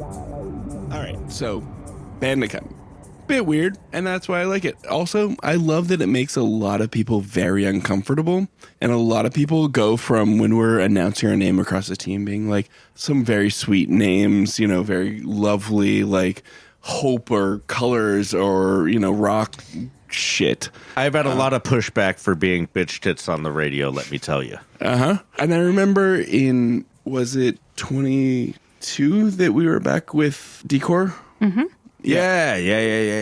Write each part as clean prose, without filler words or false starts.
All right, so Bandicunt. Bit weird, and that's why I like it. Also, I love that it makes a lot of people very uncomfortable, and a lot of people go from when we're announcing our name across the team being like some very sweet names, you know, very lovely, like hope or colors or, you know, rock shit. I've had a lot of pushback for being bitch tits on the radio, let me tell you. And I remember in, was it 22 that we were back with Decor? Mm-hmm. Yeah.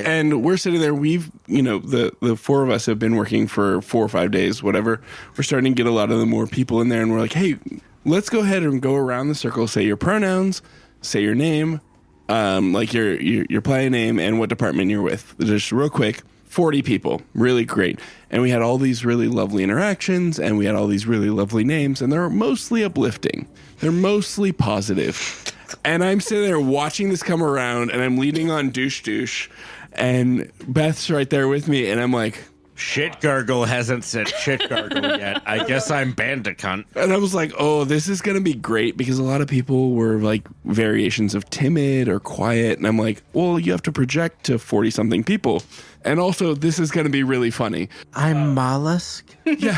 And we're sitting there, we've, you know, the four of us have been working for 4 or 5 days, whatever. We're starting to get a lot of the more people in there, and we're like, hey, let's go ahead and go around the circle, say your pronouns, say your name, like your play name and what department you're with. Just real quick, 40 people, really great. And we had all these really lovely interactions, and we had all these really lovely names, and they're mostly uplifting. They're mostly positive. And I'm sitting there watching this come around, and I'm leaning on douche, and Beth's right there with me, and I'm like, shit gargle hasn't said shit gargle yet. I guess I'm Bandicunt. And I was like, oh, this is going to be great, because a lot of people were like variations of timid or quiet. And I'm like, well, you have to project to 40 something people. And also, this is going to be really funny. I'm Mollusk. Yeah.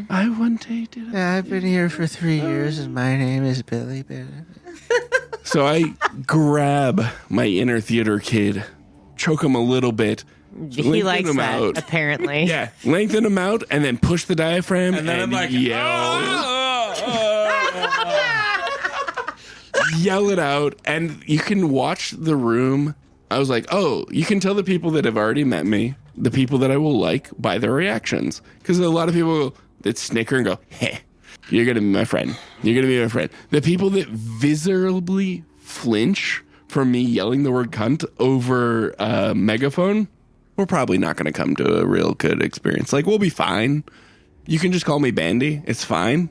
I one day did it. I've been here for 3 years, and my name is Billy. So I grab my inner theater kid, choke him a little bit. He likes that, apparently. Yeah, lengthen him out, and then push the diaphragm, And then I'm like, yell. Yell it out, and you can watch the room. I was like, oh, you can tell the people that have already met me, the people that I will like, by their reactions. Because a lot of people that snicker and go, hey, you're going to be my friend. You're going to be my friend. The people that visibly flinch from me yelling the word cunt over a megaphone, we're probably not going to come to a real good experience. Like, we'll be fine. You can just call me Bandy. It's fine.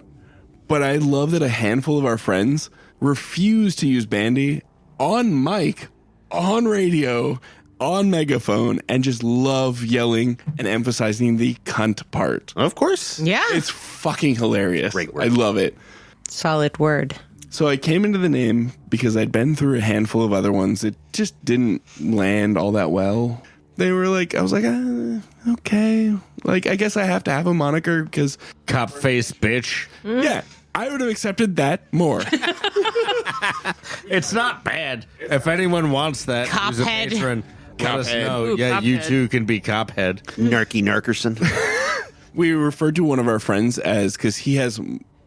But I love that a handful of our friends refuse to use Bandy on mic, on radio, on megaphone, and just love yelling and emphasizing the cunt part. Of course. Yeah. It's fucking hilarious. Great word. I love it. Solid word. So I came into the name because I'd been through a handful of other ones that just didn't land all that well. They were like, I was like, okay. Like, I guess I have to have a moniker because... Cop face bitch. Yeah, I would have accepted that more. It's not bad. If anyone wants that, who's a Cophead. patron, let us Cophead. know. Ooh, Yeah, you Cophead. too can be Cophead. Narky Narkerson. We referred to one of our friends as, because he has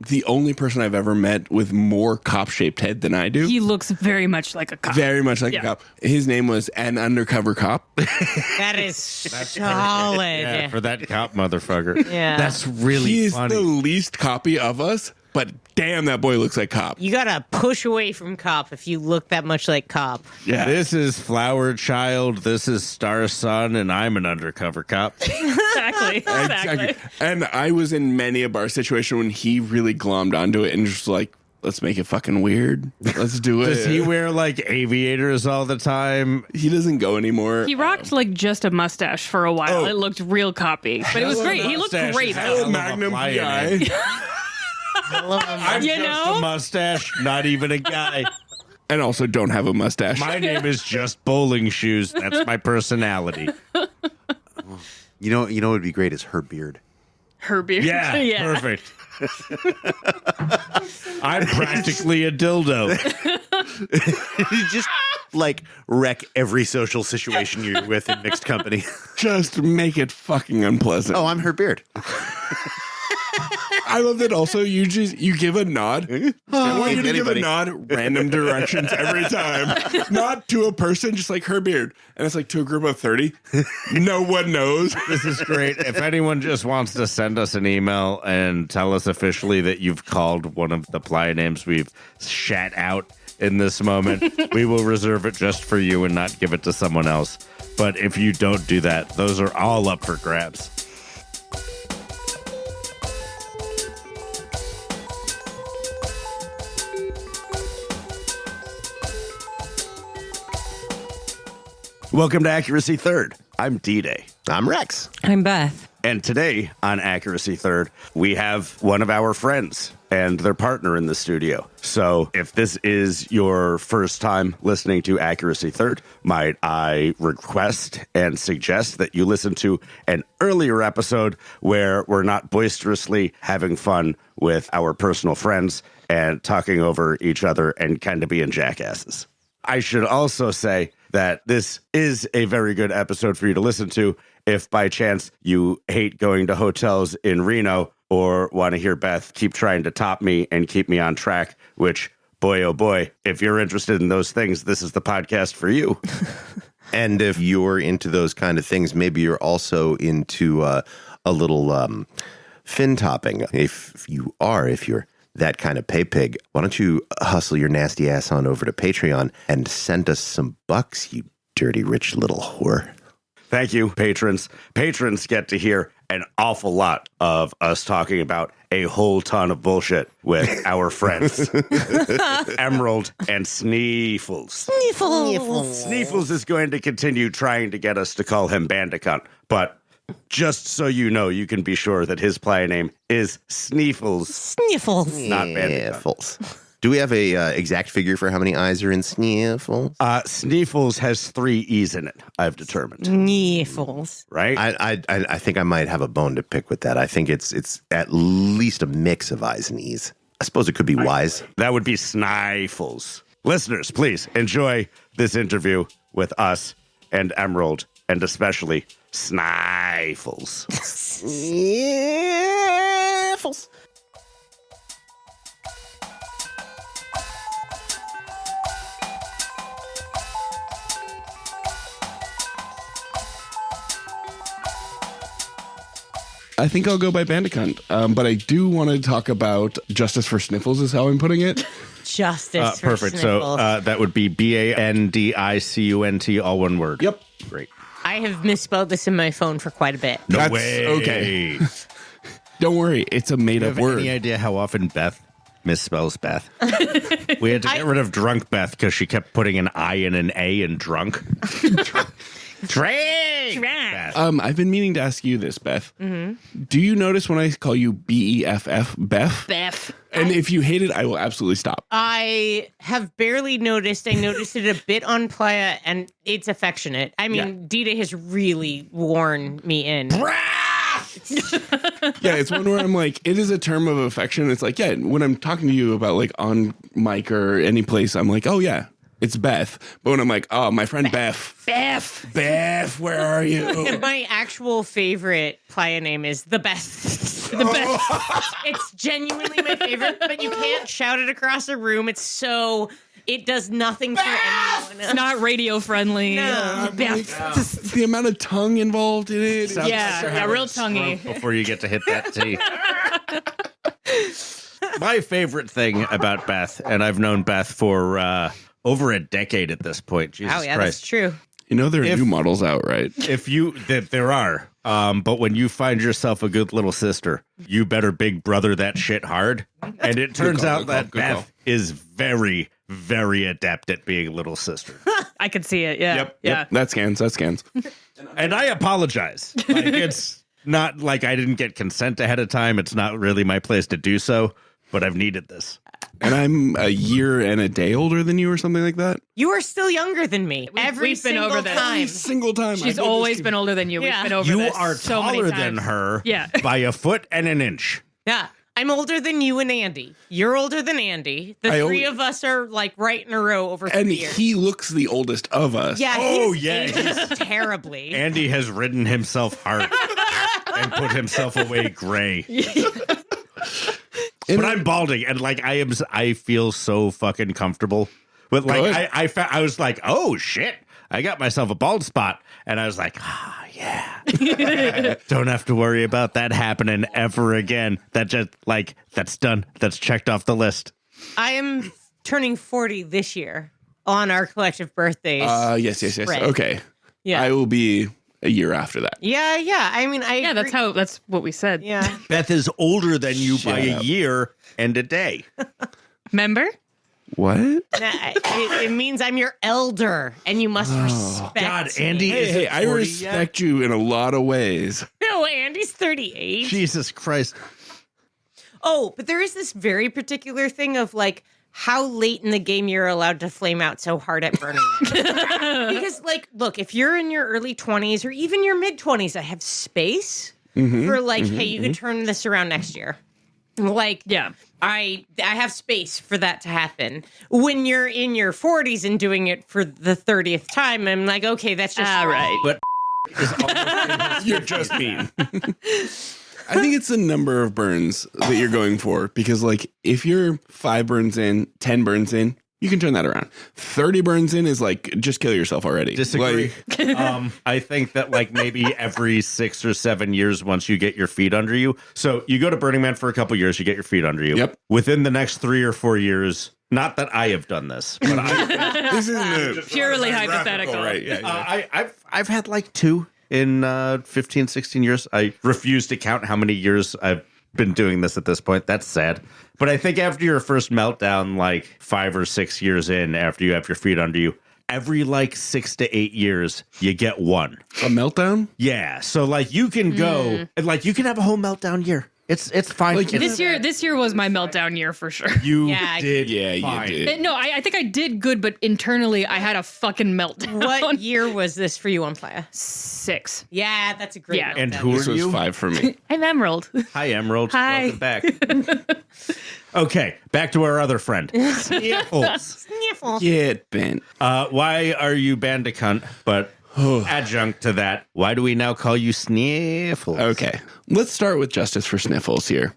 the only person I've ever met with more cop-shaped head than I do. He looks very much like a cop. Very much like Yeah. a cop. His name was An Undercover Cop. That is solid. Yeah, for that cop motherfucker. Yeah. That's really He is funny. the least copy of us, but damn, that boy looks like Cop. You gotta push away from Cop if you look that much like Cop. Yeah. This is Flower Child. This is Star Sun, and I'm an undercover cop. Exactly. Exactly. And I was in many a bar situation when he really glommed onto it and just like, let's make it fucking weird. Let's do it. Does he wear like aviators all the time? He doesn't go anymore. He rocked like just a mustache for a while. Oh. It looked real copy, but it was great. He looked Mustache great is though. hell. Magnum Fly in PI. I'm You just know? a mustache, not even a guy. And also don't have a mustache. My name is just Bowling Shoes. That's my personality. You know what would be great is her beard. Her beard. Yeah, perfect. I'm practically a dildo. You just like wreck every social situation you're with in mixed company. Just make it fucking unpleasant. Oh, I'm her beard. I love that also you give a nod. I want you to give a Anybody. nod random directions every time. Not to a person, just like her beard. And it's like to a group of 30. No one knows. This is great. If anyone just wants to send us an email and tell us officially that you've called one of the play names we've shat out in this moment, we will reserve it just for you and not give it to someone else. But if you don't do that, those are all up for grabs. Welcome to Accuracy Third. I'm D-Day. I'm Rex. I'm Beth. And today on Accuracy Third, we have one of our friends. and their partner in the studio. So if this is your first time listening to Accuracy Third, might I request and suggest that you listen to an earlier episode where we're not boisterously having fun with our personal friends and talking over each other and kind of being jackasses. I should also say that this is a very good episode for you to listen to if by chance you hate going to hotels in Reno or want to hear Beth keep trying to top me and keep me on track, which, boy, oh boy, if you're interested in those things, this is the podcast for you. And if you're into those kind of things, maybe you're also into a little fin topping. If you're that kind of pay pig, why don't you hustle your nasty ass on over to Patreon and send us some bucks, you dirty rich little whore. Thank you, patrons. Patrons get to hear an awful lot of us talking about a whole ton of bullshit with our friends, Emerald and Snieeeffles. Sneeeffles is going to continue trying to get us to call him Bandicunt, but just so you know, you can be sure that his play name is Snieeeffles. Sneeeffles. Not Bandicunt. Sneeeffles. Do we have a exact figure for how many eyes are in Sneeeffles? Sneeeffles has 3 E's in it, I've determined. Sneeeffles. Right? I think I might have a bone to pick with that. I think it's at least a mix of eyes and E's. I suppose it could be Y's. That would be Snieeeffles. Listeners, please enjoy this interview with us and Emerald, and especially Snieeeffles. Sneeeffles. I think I'll go by Bandicunt, but I do want to talk about Justice for Sniffles is how I'm putting it. Justice for Perfect. Sniffles. So that would be Bandicunt, all one word. Yep. Great. I have misspelled this in my phone for quite a bit. No That's way. okay. Don't worry, it's a made Do you up have word. any idea how often Beth misspells Beth? We had to get rid of drunk Beth because she kept putting an I and an A in drunk. Drink. Beth. I've been meaning to ask you this, Beth. Mm-hmm. Do you notice when I call you BEFF, Beth? Beth. And if you hate it, I will absolutely stop. I have barely noticed. I noticed it a bit on Playa, and it's affectionate. I mean, Dita has really worn me in. Yeah, it's one where I'm like, it is a term of affection. It's like, yeah, when I'm talking to you about like on mic or any place, I'm like, oh yeah, it's Beth. But when I'm like, oh, my friend Beth, where are you? And my actual favorite Playa name is the best. The best. It's genuinely my favorite, but you can't shout it across a room. It does nothing for anyone. It's not radio friendly. No. Beth. The amount of tongue involved in it. Sounds Yeah, like you're yeah, having real a stroke tonguey. before you get to hit that T. My favorite thing about Beth, and I've known Beth for over a decade at this point. Jesus Oh, yeah, Christ. that's true. You know, there are If- new models out, right? If you, there are, but when you find yourself a good little sister, you better big brother that shit hard. And it turns call, out good call, that good Beth call. is very, very adept at being a little sister. I could see it. Yeah. Yeah. Yep, that scans. And I apologize. Like, it's not like I didn't get consent ahead of time. It's not really my place to do so, but I've needed this. And I'm a year and a day older than you or something like that. You are still younger than me. Every we've been single over this. time. Single time. She's always been older than you. Yeah. We've been over You this are so many taller times. than her Yeah. by a foot and an inch. Yeah. I'm older than you and Andy. You're older than Andy. The I three al- of us are like right in a row over 3 And years. he looks the oldest of us. Yeah, Oh, he's yeah, aged terribly. Andy has ridden himself hard and put himself away gray. But I'm balding, and like I feel so fucking comfortable. But like Good. I was like, oh shit, I got myself a bald spot, and I was like, yeah, don't have to worry about that happening ever again. That just like that's done. That's checked off the list. I am turning 40 this year on our collective birthdays. Yes. spread. Okay. Yeah. I will be a year after that. Yeah. I mean, Yeah, that's what we said. Yeah. Beth is older than you by a up. year and a day. Remember? What? It means I'm your elder, and you must respect God, me. Andy is Hey, it I 40 respect you in a lot of ways. No, Andy's 38. Jesus Christ. Oh, but there is this very particular thing of like how late in the game you're allowed to flame out so hard at Burning Man. Because, like, look, if you're in your early 20s or even your mid 20s, I have space for like, hey, you can turn this around next year. Like, Yeah. I have space for that to happen. When you're in your 40s and doing it for the 30th time, I'm like, okay, that's just right. But is almost You're just mean. I think it's the number of burns that you're going for because, like, if you're 5 burns in, 10 burns in, you can turn that around. 30 burns in is like, just kill yourself already. disagree. Like, I think that like maybe every 6 or 7 years, once you get your feet under you. So you go to Burning Man for a couple years, you get your feet under you. Yep. Within the next 3 or 4 years, not that I have done this, but this isn't a Purely hypothetical. right? Yeah. I've had like 2 in 15, 16 years. I refuse to count how many years I've been doing this at this point. That's sad. But I think after your first meltdown, like 5 or 6 years in, after you have your feet under you, every like 6 to 8 years, you get one. A meltdown? Yeah. So like you can go, and like you can have a whole meltdown year. It's fine. Like, It's- This year was my meltdown year for sure. you Yeah, did. Yeah, fine. you did. No, I think I did good, but internally I had a fucking meltdown. What year was this for you on Playa? 6. Yeah, that's a great Yeah. And meltdown. who This are was you? 5 for me. I'm Emerald. Hi, Emerald. Hi. Welcome back. Okay, back to our other friend. Snieeffles. Sniffle. Get bent. Why are you Bandicunt? But adjunct to that, why do we now call you Snieeffles? Okay, let's start with justice for Sniffles here.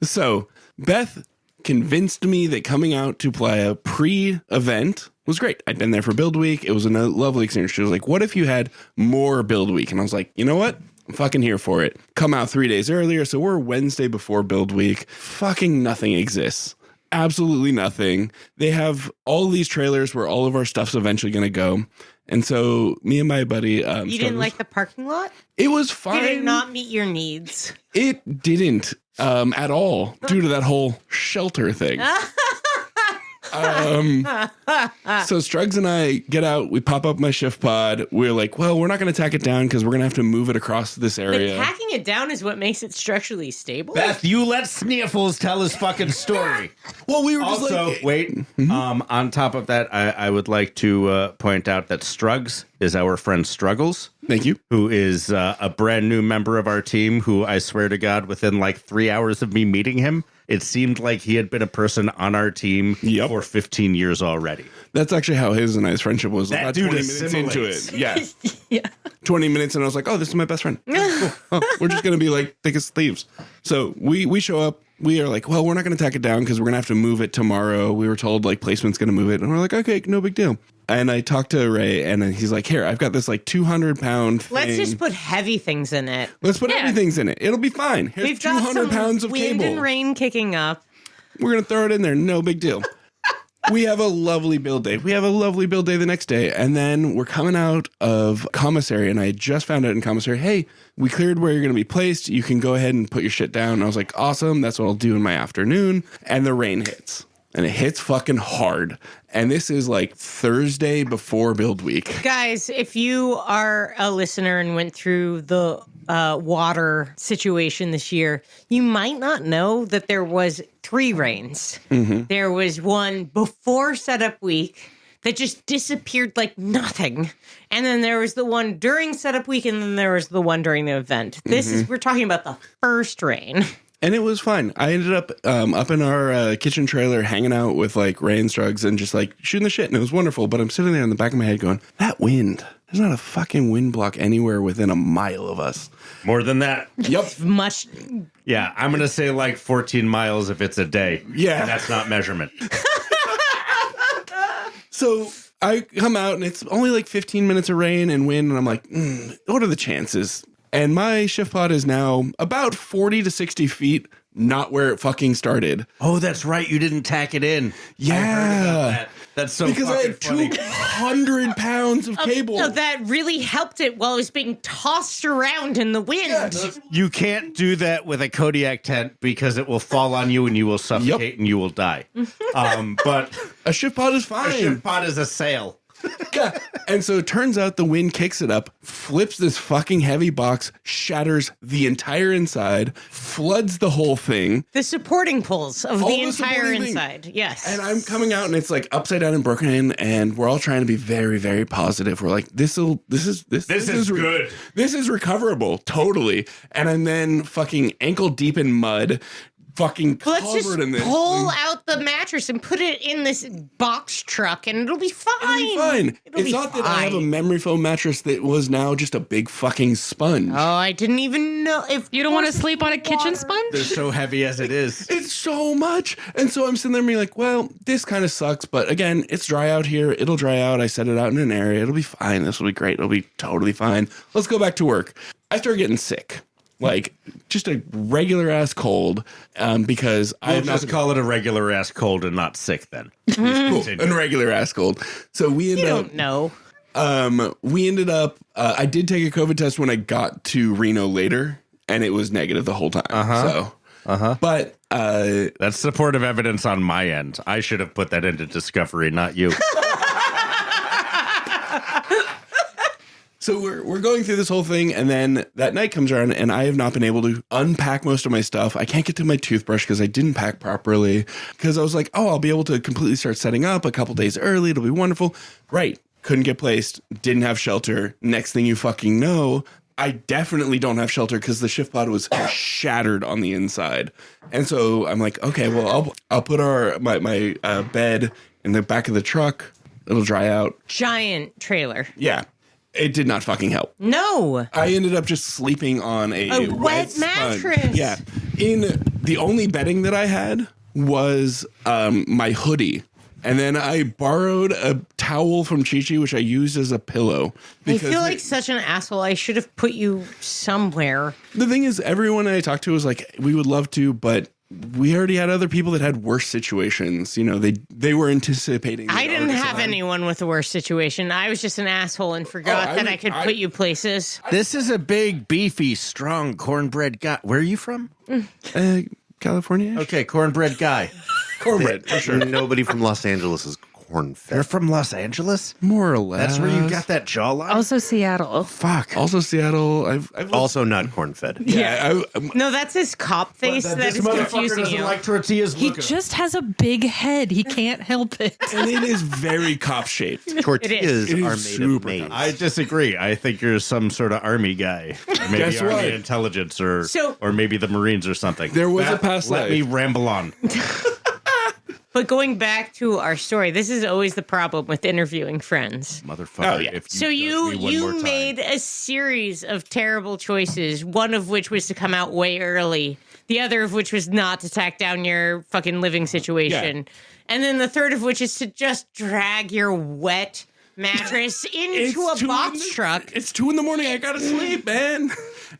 So, Beth convinced me that coming out to play a pre-event was great. I'd been there for Build Week. It was a lovely experience. She was like, what if you had more Build Week? And I was like, you know what? I'm fucking here for it. Come out 3 days earlier. So we're Wednesday before Build Week. Fucking nothing exists. Absolutely nothing. They have all these trailers where all of our stuff's eventually going to go. And so me and my buddy, You didn't Struggles- like the parking lot? it was fine. Did it not meet your needs? It didn't at all due to that whole shelter thing. So Struggs and I get out, we pop up my shift pod. We're like, well, we're not going to tack it down because we're going to have to move it across this But area. tacking it down is what makes it structurally stable. Beth, you let Snieeffles tell his fucking story. Well, we were just Also, like, wait. On top of that, I would like to point out that Struggs is our friend Struggles, thank you. who is a brand new member of our team. Who I swear to God, within like 3 hours of me meeting him, it seemed like he had been a person on our team Yep. for 15 years already. That's actually how his and I's friendship was. That About dude 20 minutes into assimilates. it. Yeah. 20 minutes and I was like, oh, this is my best friend. Cool. Oh, we're just going to be like thick as thieves. So we show up. We are like, well, we're not going to tack it down because we're going to have to move it tomorrow. We were told like placement's going to move it. And we're like, okay, no big deal. And I talked to Ray and he's like, here, I've got this like 200-pound thing. Let's just put heavy things in it. Let's put everything's in it. It'll be fine. Here's We've got 200 some pounds of wind cable. and rain kicking up. We're going to throw it in there. No big deal. We have a lovely build day. We have a lovely build day the next day. And then we're coming out of commissary. And I just found out in commissary, hey, we cleared where you're going to be placed. You can go ahead and put your shit down. And I was like, awesome. That's what I'll do in my afternoon. And the rain hits. And it hits fucking hard. And this is like Thursday before build week. Guys, if you are a listener and went through the water situation this year, you might not know that there was 3 rains. There was one before setup week that just disappeared like nothing. And then there was the one during setup week, and then there was the one during the event. We're talking about the first rain. And it was fine. I ended up up in our kitchen trailer hanging out with like Ray and Struggs and just like shooting the shit. And it was wonderful. But I'm sitting there in the back of my head going, that wind, there's not a fucking wind block anywhere within a mile of us. More than that. Yep. Much. Yeah, I'm going to say like 14 miles if it's a day. Yeah. And that's not measurement. So I come out and it's only like 15 minutes of rain and wind. And I'm like, what are the chances? And my shift pod is now about 40 to 60 feet, not where it fucking started. Oh, that's right. You didn't tack it in. Yeah. I heard about that. That's so Because I fucking had funny. 200 pounds of cable. No, that really helped it while it was being tossed around in the wind. You can't do that with a Kodiak tent because it will fall on you and you will suffocate and you will die. But A shift pod is a fine. ship pod is a sail. Yeah. And so it turns out the wind kicks it up, flips this fucking heavy box, shatters the entire inside, floods the whole thing. The supporting pulls of All the the entire supporting thing. inside. Yes. And I'm coming out and it's like upside down and broken in, and we're all trying to be very, very positive. We're like, this is good. This is recoverable, totally. And I'm then fucking ankle deep in mud, fucking Let's just covered in this. pull out the mattress and put it in this box truck, and it'll be fine. It'll be fine. It'll It's be not that I have a fine. memory foam mattress that was now just a big fucking sponge. Oh, I didn't even know if You don't want to sleep on a kitchen sponge? They're so heavy as it is. It's so much. And so I'm sitting there being like, well, this kind of sucks. But again, it's dry out here. It'll dry out. I set it out in an area. It'll be fine. This will be great. It'll be totally fine. Let's go back to work. I started getting sick. Like just a regular ass cold because I I'll have just not call it a regular ass cold and not sick then. cool, a regular ass cold. So we you ended don't know. we ended up I did take a COVID test when I got to Reno later, and it was negative the whole time. But That's supportive evidence on my end. I should have put that into discovery, not you. so we're going through this whole thing, and then that night comes around, and I have not been able to unpack most of my stuff. I can't get to my toothbrush because I didn't pack properly, because I was like, oh, I'll be able to completely start setting up a couple days early. It'll be wonderful. Right. Couldn't get placed. Didn't have shelter. Next thing you fucking know, I definitely don't have shelter because the shift pod was shattered on the inside. And so I'm like, okay, well, I'll put my bed in the back of the truck. It'll dry out. Giant trailer. Yeah. It did not fucking help. No. I ended up just sleeping on a wet sponge. mattress. Yeah. In the only bedding that I had was my hoodie. And then I borrowed a towel from Chi-Chi, which I used as a pillow. I feel like such an asshole. I should have put you somewhere. The thing is, everyone I talked to was like, we would love to, but we already had other people that had worse situations. You know, they were anticipating. I didn't have anyone with a worse situation. I was just an asshole and forgot that I could put you places. This is a big, beefy, strong cornbread guy. Where are you from? California. Okay, cornbread guy. Cornbread, for sure. Nobody from Los Angeles is corn You're fed. from Los Angeles? More or less. That's where you got that jawline? Also Seattle. Fuck. Also Seattle. I've Also not corn fed. yeah. No, that's his cop face that is confusing you. like tortillas. He just has a big head. He can't help it. and it is very cop shaped. Tortillas It is are made super of maize. I disagree. I think you're some sort of army guy. Maybe Guess army what? intelligence or So- maybe the Marines or something. There was a past Let life. me ramble on. But going back to our story, this is always the problem with interviewing friends. Motherfucker. Oh, yeah. If So judge me one more you time. made a series of terrible choices, one of which was to come out way early, the other of which was not to tack down your fucking living situation, and then the third of which is to just drag your wet mattress into a box truck. It's 2 a.m. I gotta sleep, man.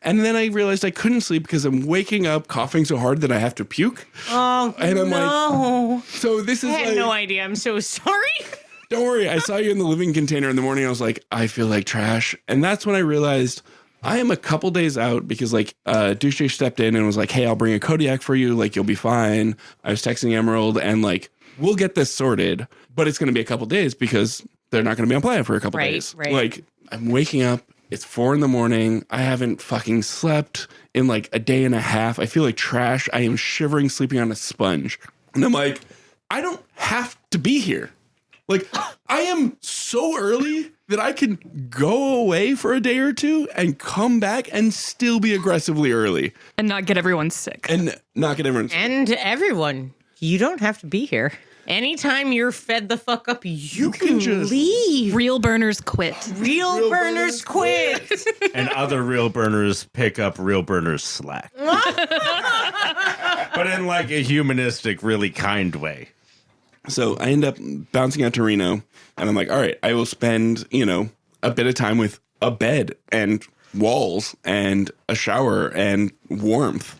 And then I realized I couldn't sleep because I'm waking up coughing so hard that I have to puke. Oh, And I'm no. So this is I had like, no idea. I'm so sorry. don't worry. I saw you in the living container in the morning. I was like, I feel like trash. And that's when I realized I am a couple days out because like Douche stepped in and was like, hey, I'll bring a Kodiak for you. Like, you'll be fine. I was texting Emerald and like, we'll get this sorted, but it's going to be a couple days because they're not going to be on playa for a couple days. Right. Like, I'm waking up. It's 4 a.m. I haven't fucking slept in like a day and a half. I feel like trash. I am shivering, sleeping on a sponge. And I'm like, I don't have to be here. Like, I am so early that I can go away for a day or two and come back and still be aggressively early And not get everyone sick. and not get everyone. And everyone, you don't have to be here. Anytime you're fed the fuck up, you can just leave. Real burners quit. Real burners quit. And other real burners pick up real burners slack. But in like a humanistic, really kind way. So I end up bouncing out to Reno and I'm like, all right, I will spend, a bit of time with a bed and walls and a shower and warmth.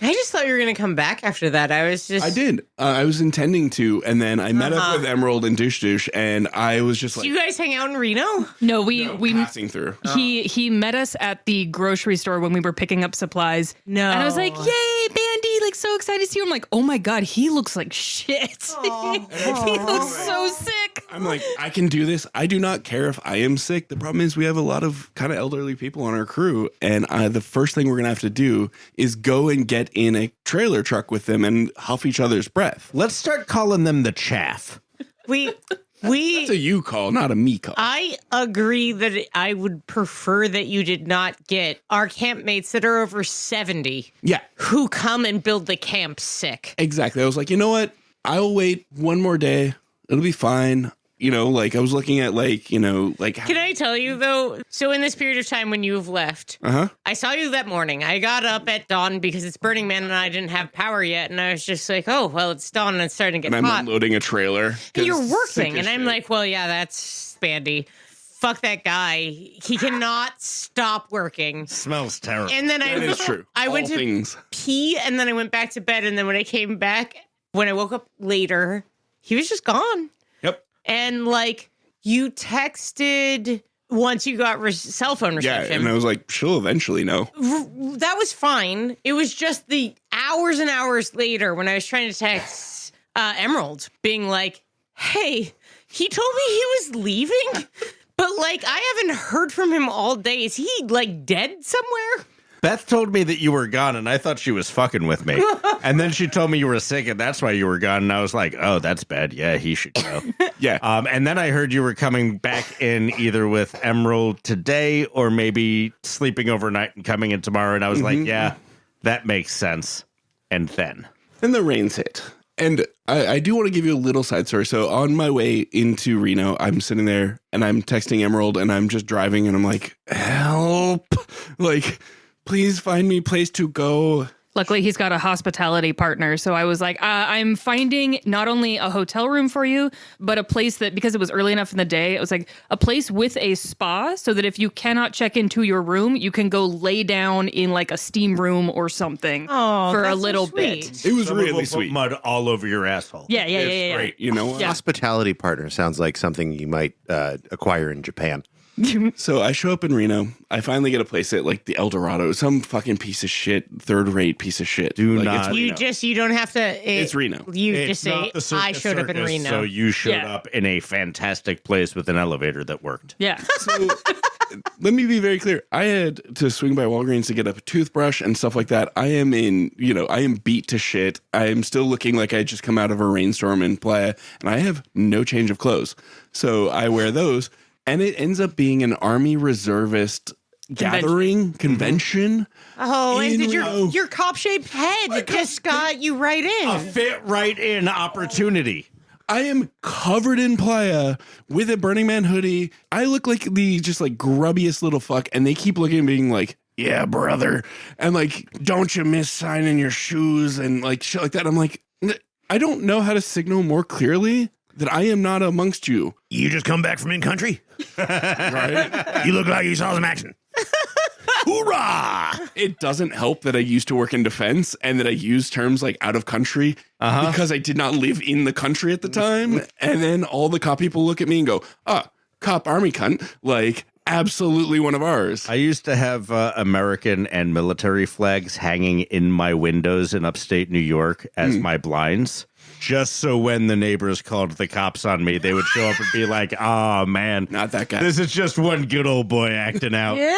I just thought you were going to come back after that. I did. I was intending to, and then I met up with Emerald and Douche, and I was just Do like, you guys hang out in Reno? No, we passing through. he met us at the grocery store when we were picking up supplies. No. And I was like, yay, Bandy, like like so excited to see him. I'm like, oh my God, he looks like shit. He looks so sick. I'm like, I can do this. I do not care if I am sick. The problem is we have a lot of kind of elderly people on our crew. And the first thing we're going to have to do is go and get in a trailer truck with them and huff each other's breath. Let's start calling them the chaff. That's a you call, not a me call. I agree that I would prefer that you did not get our campmates that are over 70 Yeah, who come and build the camp sick. exactly. I was like, you know what? I'll wait one more day. It'll be fine. You know, like I was looking at like, you know, like. Can I tell you though? So in this period of time when you've left, I saw you that morning. I got up at dawn because it's Burning Man and I didn't have power yet. And I was just like, oh, well, it's dawn and it's starting to get And I'm hot. unloading a trailer. And you're Sick working. as And I'm shit. like, well, yeah, that's Bandy. Fuck that guy. He cannot stop working. Smells terrible. And then That is true. I went All to things. pee and then I went back to bed. And then when I came back, when I woke up later, he was just gone. Yep. And like you texted once you got cell phone Yeah, reception. and I was like, she'll eventually know. That was fine. It was just the hours and hours later when I was trying to text Emerald being like, hey, he told me he was leaving, but like I haven't heard from him all day. Is he like dead somewhere? Beth told me that you were gone, and I thought she was fucking with me. And then she told me you were sick, and that's why you were gone. And I was like, oh, that's bad. Yeah, he should go. Yeah. And then I heard you were coming back in either with Emerald today or maybe sleeping overnight and coming in tomorrow. And I was like, yeah, that makes sense. And then Then the rains hit. And I do want to give you a little side story. So on my way into Reno, I'm sitting there and I'm texting Emerald and I'm just driving and I'm like, help. Like, please find me a place to go. Luckily, he's got a hospitality partner. So I was like, I'm finding not only a hotel room for you, but a place that, because it was early enough in the day, it was like a place with a spa so that if you cannot check into your room, you can go lay down in like a steam room or something for a that's so little sweet. bit. It was Someone will really put sweet. mud all over your asshole. Yeah. Great. You know what? Yeah. Hospitality partner sounds like something you might acquire in Japan. So I show up in Reno. I finally get a place at like the El Dorado, some fucking piece of shit, third-rate piece of shit. Do like, not- It's You Reno. you don't have to. It's Reno. You It's just say not the Circus I showed up in Circus, Reno. So you showed Yeah. up in a fantastic place with an elevator that worked. Yeah. So let me be very clear. I had to swing by Walgreens to get a toothbrush and stuff like that. I am I am beat to shit. I am still looking like I just come out of a rainstorm in Playa, and I have no change of clothes. So I wear those, and it ends up being an Army reservist convention. Oh, and in did Reno. your cop shaped head just got you right A in? fit right in opportunity. I am covered in playa with a Burning Man hoodie. I look like the just like grubbiest little fuck, and they keep looking at me being like, yeah, brother. And like, don't you miss signing your shoes and like shit like that. I'm like, I don't know how to signal more clearly that I am not amongst you. You just come back from in country. Right? You look like you saw some action. Hoorah! It doesn't help that I used to work in defense and that I use terms like out of country because I did not live in the country at the time. And then all the cop people look at me and go, cop army cunt. Like, absolutely one of ours. I used to have American and military flags hanging in my windows in upstate New York as my blinds. Just so when the neighbors called the cops on me, they would show up and be like, oh, man. Not that guy. This is just one good old boy acting out. Yeah.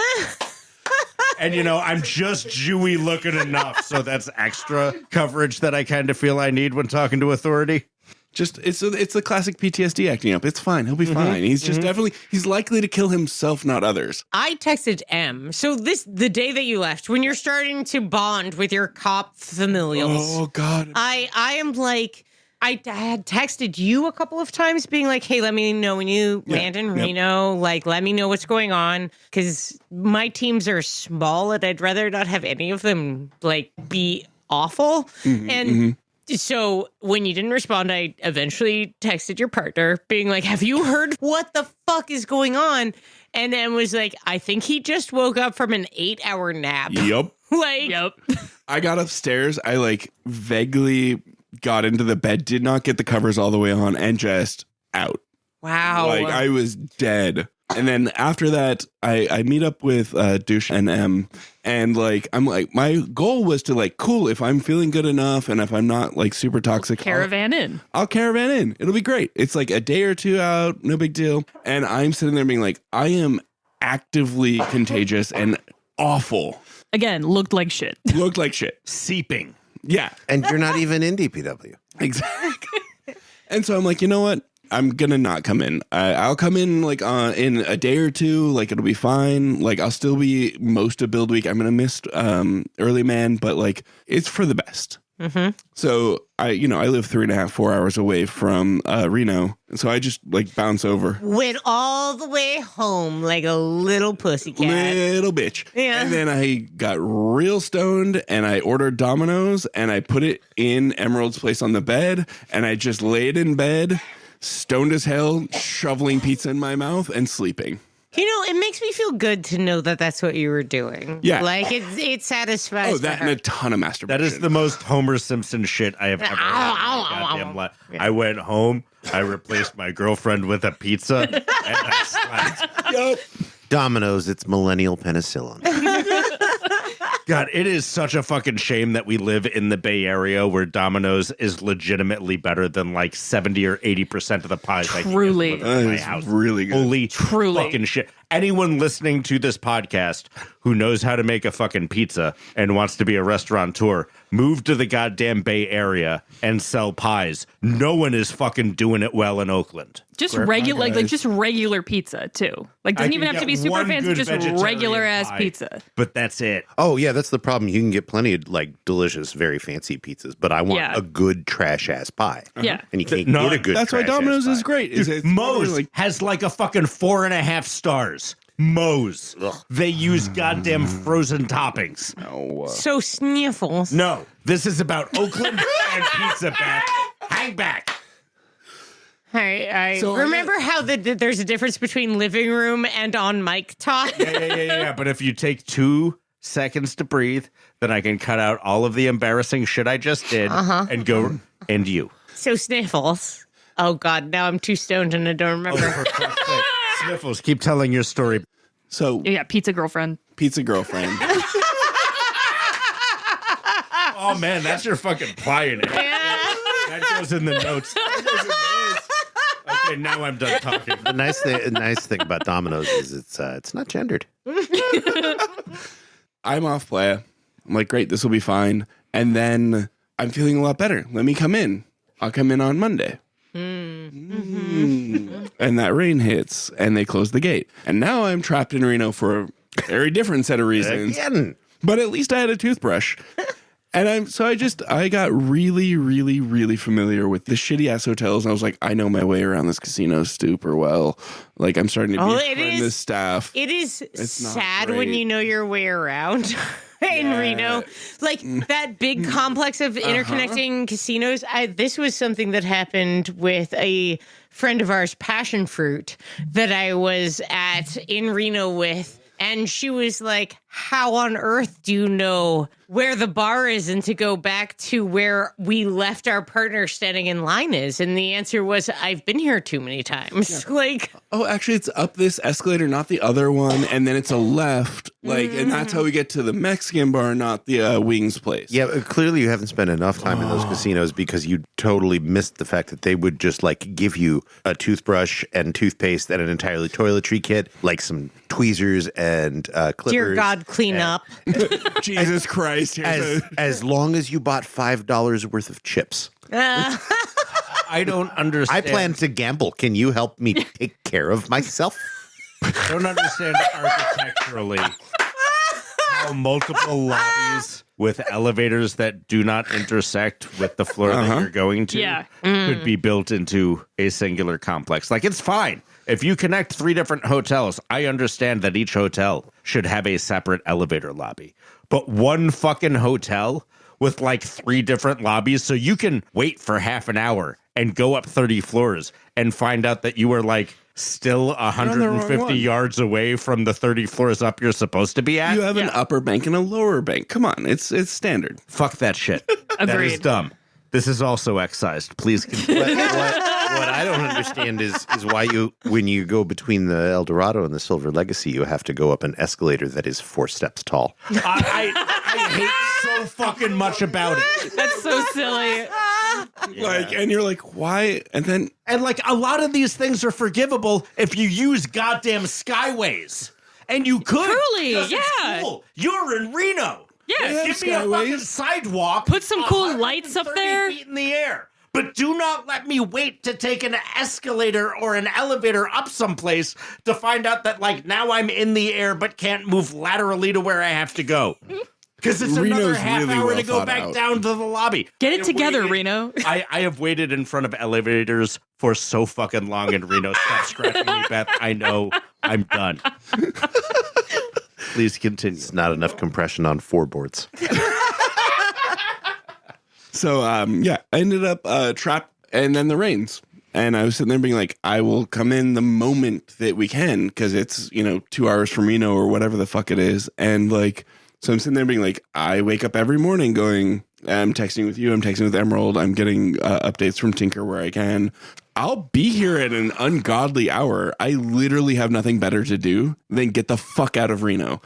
And, I'm just Jewy looking enough. So that's extra coverage that I kind of feel I need when talking to authority. Just it's the classic PTSD acting up. It's fine. He'll be fine. He's just he's likely to kill himself, not others. I texted M. So the day that you left, when you're starting to bond with your cop familials, Oh God. I am like, I had texted you a couple of times being like, hey, let me know when you land in Reno. Like, let me know what's going on. Because my teams are small and I'd rather not have any of them like be awful. So when you didn't respond, I eventually texted your partner being like, have you heard what the fuck is going on? And then was like, I think he just woke up from an 8-hour nap. Yep. Like, I got upstairs. I like vaguely got into the bed, did not get the covers all the way on, and just out. wow. Like I was dead. And then after that, I meet up with Douche and M. And like, I'm like, my goal was to like, cool, if I'm feeling good enough and if I'm not like super toxic, Caravan in. I'll caravan in. It'll be great. It's like a day or two out, no big deal. And I'm sitting there being like, I am actively contagious and awful. Again, looked like shit. Looked like shit. Seeping. Yeah, And you're not even in DPW. exactly. And so I'm like, you know what? I'm gonna not come in. I'll come in like in a day or two. Like it'll be fine. Like I'll still be most of build week. I'm gonna miss early man, but like it's for the best. Mm-hmm. So I live 3.5, 4 hours away from Reno, and so I just like bounce over. Went all the way home like a little pussycat. Little bitch. Yeah. And then I got real stoned and I ordered Domino's and I put it in Emerald's place on the bed and I just laid in bed, stoned as hell, shoveling pizza in my mouth and sleeping. You know, it makes me feel good to know that that's what you were doing. Yeah. Like, it satisfies Oh, that my and a heart. ton of masturbation. That is the most Homer Simpson shit I have ever heard in my goddamn life. I went home, I replaced my girlfriend with a pizza, and I slept. Yup. Domino's, it's millennial penicillin. God, it is such a fucking shame that we live in the Bay Area where Domino's is legitimately better than like 70 or 80% of the pies I can get Truly. delivered to my It's house. really good. Holy Truly. fucking shit. Anyone listening to this podcast who knows how to make a fucking pizza and wants to be a restaurateur, move to the goddamn Bay Area and sell pies. No one is fucking doing it well in Oakland. Just Grab regular, my like guys. just regular pizza too. Like I doesn't can even have to get be super one fancy. good Just vegetarian regular ass pie, pizza. But that's it. Oh, yeah, that's the problem. You can get plenty of like delicious, very fancy pizzas, but I want Yeah. a good trash ass pie. Yeah. And you can't No, get a good That's why trash-ass Domino's is pie. great. It's Moe's like has like a fucking 4.5 stars. Moe's. They use goddamn frozen toppings. So Snieeffles. No, this is about Oakland and pizza back. Hang back. I So remember how there's a difference between living room and on mic talk. Yeah. But if you take 2 seconds to breathe, then I can cut out all of the embarrassing shit I just did and go, and you. So Snieeffles. Oh God, now I'm too stoned and I don't remember. Sniffles, keep telling your story. so Yeah, pizza girlfriend. pizza girlfriend. Oh man, that's your fucking pie name. That goes in the notes. Okay, now I'm done talking. The nice thing about Domino's is it's not gendered. I'm off playa. I'm like, great, this will be fine. And then I'm feeling a lot better. Let me come in. I'll come in on Monday. And that rain hits and they close the gate. And now I'm trapped in Reno for a very different set of reasons. Again. But at least I had a toothbrush. And I got really, really, really familiar with the shitty ass hotels. And I was like, I know my way around this casino super well. Like I'm starting to Oh, be it friend is- the staff. It is not sad when great. you know your way around in Reno. Like that big complex of interconnecting casinos. This was something that happened with a friend of ours, Passion Fruit, that I was at in Reno with. And she was like, how on earth do you know where the bar is and to go back to where we left our partner standing in line is? And the answer was, I've been here too many times. Like, Oh, actually, it's up this escalator, not the other one, and then it's a left. Like, and that's how we get to the Mexican bar, not the wings place. Yeah, clearly you haven't spent enough time in those casinos because you totally missed the fact that they would just like give you a toothbrush and toothpaste and an entirely toiletry kit, like some tweezers and clippers. dear God, clean up. Jesus Christ! Here's As long as you bought $5 worth of chips. I don't understand. I plan to gamble. Can you help me take care of myself? don't understand architecturally how multiple lobbies with elevators that do not intersect with the floor that you're going to Yeah. could be built into a singular complex. Like, it's fine. If you connect 3 different hotels, I understand that each hotel should have a separate elevator lobby. But one fucking hotel with like 3 different lobbies, so you can wait for half an hour and go up 30 floors and find out that you were like still the wrong 150 one. yards away from the 30 floors up you're supposed to be at. you have an upper bank and a lower bank. Come on, it's standard. Fuck that shit. That is Agreed. dumb. This is also excised. Please continue. What I don't understand is why you, when you go between the El Dorado and the Silver Legacy, you have to go up an escalator that is 4 steps tall. I hate so fucking much about it. That's so silly. Like, and you're like, why? And like a lot of these things are forgivable if you use goddamn skyways. And you could. Truly, 'cause it's yeah. cool. You're in Reno. Yeah. Give me a fucking sidewalk. Put some cool lights up 130 there. feet in the air. But do not let me wait to take an escalator or an elevator up someplace to find out that, like, now I'm in the air but can't move laterally to where I have to go. Because it's another Reno's half really hour well to go thought back out. down to the lobby. Get it I together, waited- Reno. I have waited in front of elevators for so fucking long in Reno. Stop scratching me, Beth. I know. I'm done. Please continue. It's not enough compression on 4 boards. so, I ended up trapped, and then the rains. And I was sitting there being like, I will come in the moment that we can, because it's, 2 hours from Reno or whatever the fuck it is. And like, so I'm sitting there being like, I wake up every morning going, I'm texting with you, I'm texting with Emerald, I'm getting updates from Tinker where I can. I'll be here at an ungodly hour. I literally have nothing better to do than get the fuck out of Reno.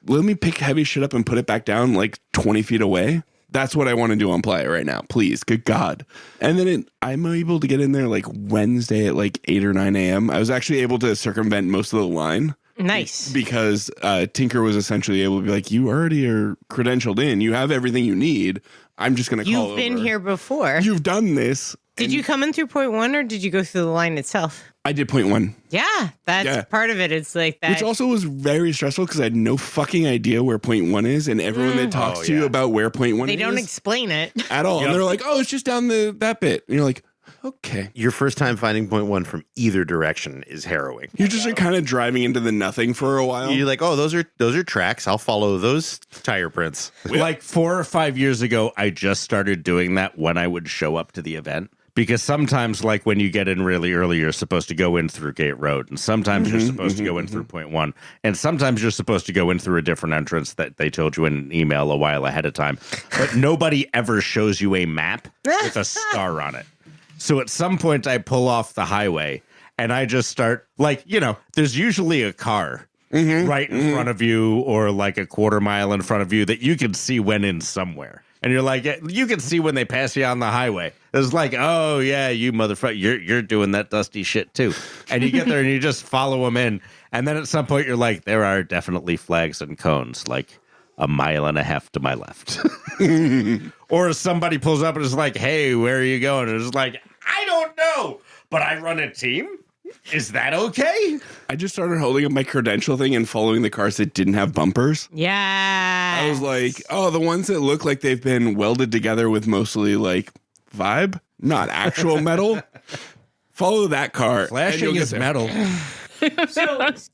Let me pick heavy shit up and put it back down like 20 feet away. That's what I want to do on Playa right now. Please, good God. And then I'm able to get in there like Wednesday at like 8 or 9 a.m. I was actually able to circumvent most of the line. Nice. Because Tinker was essentially able to be like, you already are credentialed in. You have everything you need. I'm just going to call You've been over. here before. You've done this. Did you come in through point 1 or did you go through the line itself? I did point 1. Yeah, that's part of it. It's like that. Which also was very stressful because I had no fucking idea where point 1 is. And everyone that talks to you about where point 1 they is. don't explain it. At all. And they're like, oh, it's just down that bit. And you're like, okay. Your first time finding point 1 from either direction is harrowing. You're just like kind of driving into the nothing for a while. You're like, oh, those are tracks. I'll follow those tire prints. Like 4 or 5 years ago, I just started doing that when I would show up to the event. Because sometimes, like when you get in really early, you're supposed to go in through Gate Road. And sometimes you're supposed to go in through point 1. And sometimes you're supposed to go in through a different entrance that they told you in an email a while ahead of time. But nobody ever shows you a map with a star on it. So at some point, I pull off the highway and I just start, like, there's usually a car right in front of you or like a quarter mile in front of you that you can see went in somewhere. And you're like, you can see when they pass you on the highway. It's like, oh, yeah, you motherfucker, you're doing that dusty shit, too. And you get there and you just follow them in. And then at some point, you're like, there are definitely flags and cones, like a mile and a half to my left. Or somebody pulls up and is like, hey, where are you going? And it's like, I don't know, but I run a team. Is that okay? I just started holding up my credential thing and following the cars that didn't have bumpers. Yeah. I was like, oh, the ones that look like they've been welded together with mostly like vibe, not actual metal. Follow that car. and Flashing you'll get is there. metal.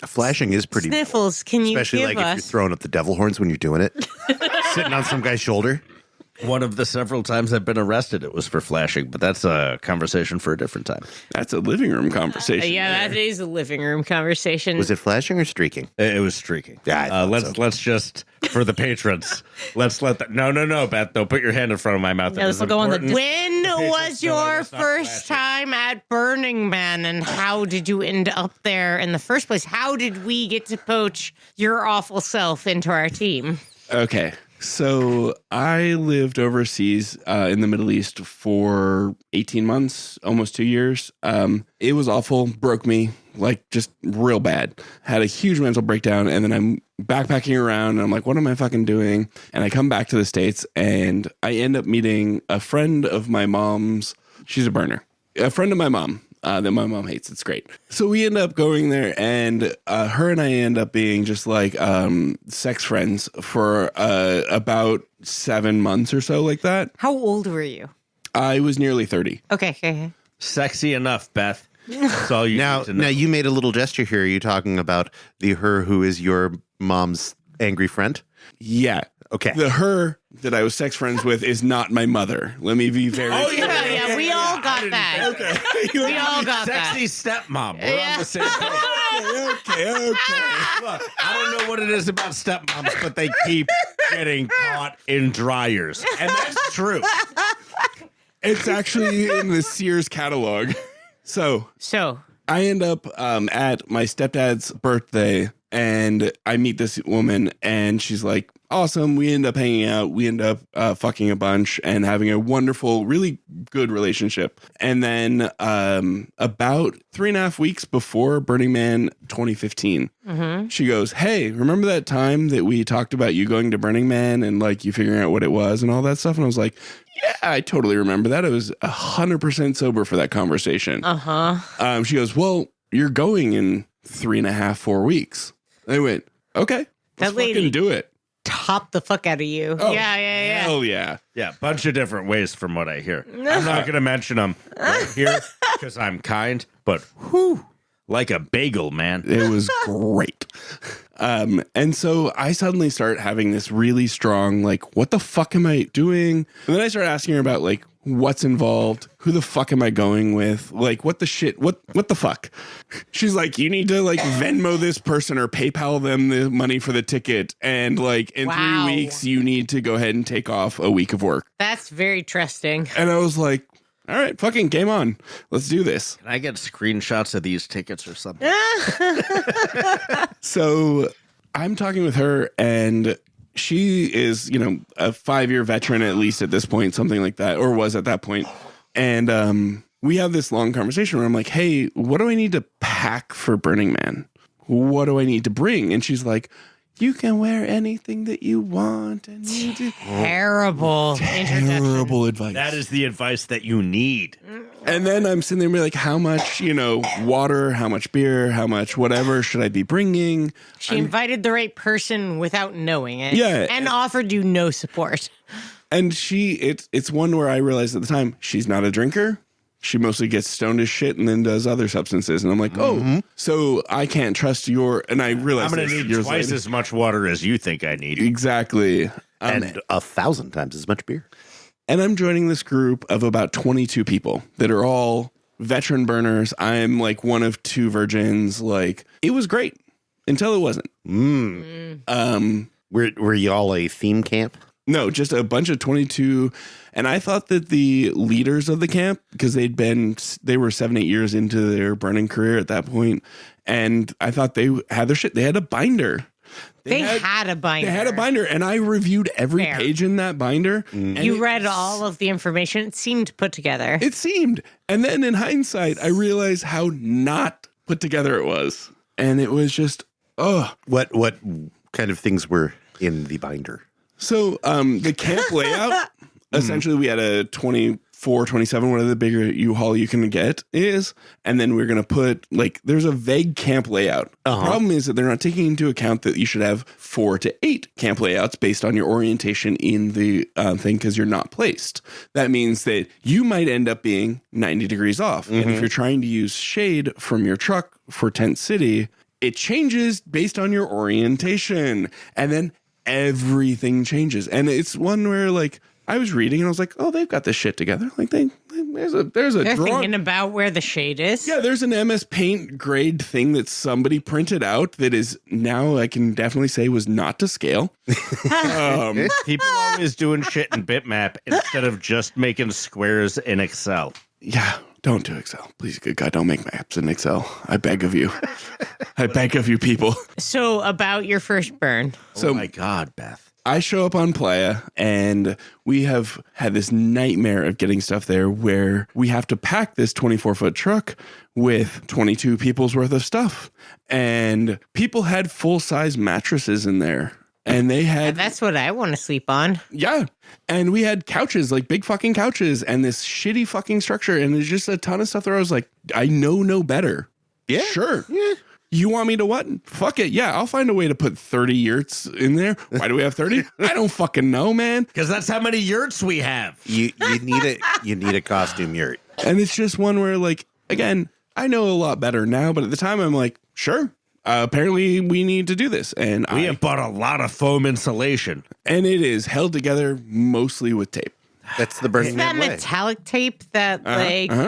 Flashing is pretty, Sniffles, can you especially give like if you're us? throwing up the devil horns when you're doing it, sitting on some guy's shoulder. One of the several times I've been arrested, it was for flashing, but that's a conversation for a different time. That's a living room conversation. Yeah, that is a living room conversation. Was it flashing or streaking? It was streaking. Yeah, I thought let's just for the patrons. Let's let that. No, Beth. Don't put your hand in front of my mouth. Yeah, this will go on the When was know I your was not first flashing. time at Burning Man, and how did you end up there in the first place? How did we get to poach your awful self into our team? Okay. So I lived overseas in the Middle East for 18 months, almost 2 years. It was awful, broke me, like just real bad. Had a huge mental breakdown, and then I'm backpacking around, and I'm like, what am I fucking doing? And I come back to the States, and I end up meeting a friend of my mom's. She's a burner. A friend of my mom. That my mom hates. It's great. So we end up going there, and her and I end up being just like sex friends for about 7 months or so, like that. How old were you? I was nearly 30. Okay. Sexy enough, Beth. That's all you Now, need to know. now you made a little gesture here. Are you talking about the her who is your mom's angry friend? Yeah. Okay. The her that I was sex friends with is not my mother. Let me be very clear. Yeah, we all got that. Okay. We all got that. Sexy stepmom. We're Yeah. on the same page. Okay. Look, I don't know what it is about stepmoms, but they keep getting caught in dryers. And that's true. It's actually in the Sears catalog. So So I end up at my stepdad's birthday, and I meet this woman, and she's like, awesome. We end up hanging out. We end up fucking a bunch and having a wonderful, really good relationship. And then about 3.5 weeks before Burning Man 2015, she goes, hey, remember that time that we talked about you going to Burning Man and like you figuring out what it was and all that stuff? And I was like, yeah, I totally remember that. I was 100% sober for that conversation. She goes, well, you're going in 3.5, 4 weeks. I went, okay, let's That lady- fucking do it. top the fuck out of you. Oh, Yeah. Hell yeah. Yeah, bunch of different ways from what I hear. I'm not going to mention them right here because I'm kind, but whew, like a bagel, man. It was great. And so I suddenly start having this really strong, like, what the fuck am I doing? And then I start asking her about, like, what's involved? Who the fuck am I going with? Like, what the shit? What the fuck? She's like, you need to, like, Venmo this person or PayPal them the money for the ticket. And, like, in Wow. 3 weeks, you need to go ahead and take off a week of work. That's very trusting. And I was like, all right, fucking game on. Let's do this. Can I get screenshots of these tickets or something? So I'm talking with her, and she is, you know, a 5-year veteran at least at this point, something like that, or was at that point. And we have this long conversation where I'm like, hey, what do I need to pack for Burning Man? What do I need to bring? And she's like, you can wear anything that you want. And you do. Terrible introduction. Terrible advice. That is the advice that you need. And then I'm sitting there and be like, how much, you know, water, how much beer, how much whatever should I be bringing? She invited the right person without knowing it. Yeah. And offered you no support. And it's one where I realized at the time, she's not a drinker. She mostly gets stoned as shit and then does other substances. And I'm like, oh, so I can't trust and I realized I'm going to need years twice later. as much water as you think I need. Exactly. And 1,000 times as much beer. And I'm joining this group of about 22 people that are all veteran burners. I'm like one of 2 virgins. Like, it was great until it wasn't. Were you all a theme camp? No, just a bunch of 22. And I thought that the leaders of the camp, because they were 7-8 years into their burning career at that point, and I thought they had their shit. They had a binder. They had a binder. They had a binder, and I reviewed every Fair. page in that binder. And You read all of the information. It seemed put together. It seemed. And then in hindsight, I realized how not put together it was. And it was just, What kind of things were in the binder? So the camp layout, essentially we had a 24, 27, whatever the bigger U-Haul you can get is. And then we're going to put, like, there's a vague camp layout. The problem is that they're not taking into account that you should have 4 to 8 camp layouts based on your orientation in the thing because you're not placed. That means that you might end up being 90 degrees off. And if you're trying to use shade from your truck for Tent City, it changes based on your orientation. And then everything changes. And it's one where, like, I was reading and I was like, oh, they've got this shit together. Like, there's a They're drawing. thinking about where the shade is. Yeah, there's an MS Paint grade thing that somebody printed out that is now, I can definitely say, was not to scale. People always doing shit in bitmap instead of just making squares in Excel. Yeah, don't do Excel. Please, good God, don't make maps in Excel. I beg of you. I beg of you, people. So about your first burn. So Oh my God, Beth. I show up on Playa, and we have had this nightmare of getting stuff there where we have to pack this 24-foot truck with 22 people's worth of stuff. And people had full-size mattresses in there. And they had, That's what I want to sleep on. yeah. And we had couches, like big fucking couches, and this shitty fucking structure. And there's just a ton of stuff there. I was like, I know no better. Yeah. Sure. Yeah. You want me to what? Fuck it. Yeah, I'll find a way to put 30 yurts in there. Why do we have 30? I don't fucking know, man. Because that's how many yurts we have. You need a costume yurt. And it's just one where, like, again, I know a lot better now, but at the time I'm like, sure. Apparently we need to do this. And We have bought a lot of foam insulation. and it is held together mostly with tape. That's the Burning Is that Man way. metallic tape that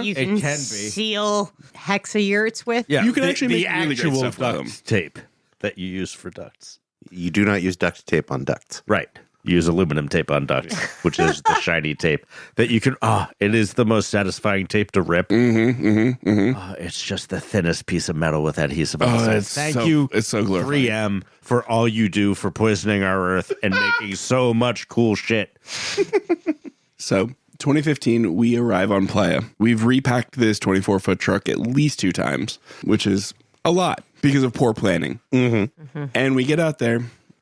you can, can be. seal hexayurts with? Yeah, You can the- actually the make really great actual stuff with duct them. tape that you use for ducts. You do not use duct tape on ducts. Right. use aluminum tape on ducks, which is the shiny tape that you can. It is the most satisfying tape to rip. It's just the thinnest piece of metal with adhesive. Thank you, it's so glorifying. 3M, for all you do for poisoning our earth and making so much cool shit. So 2015, we arrive on Playa. We've repacked this 24-foot truck at least 2 times, which is a lot because of poor planning. And we get out there,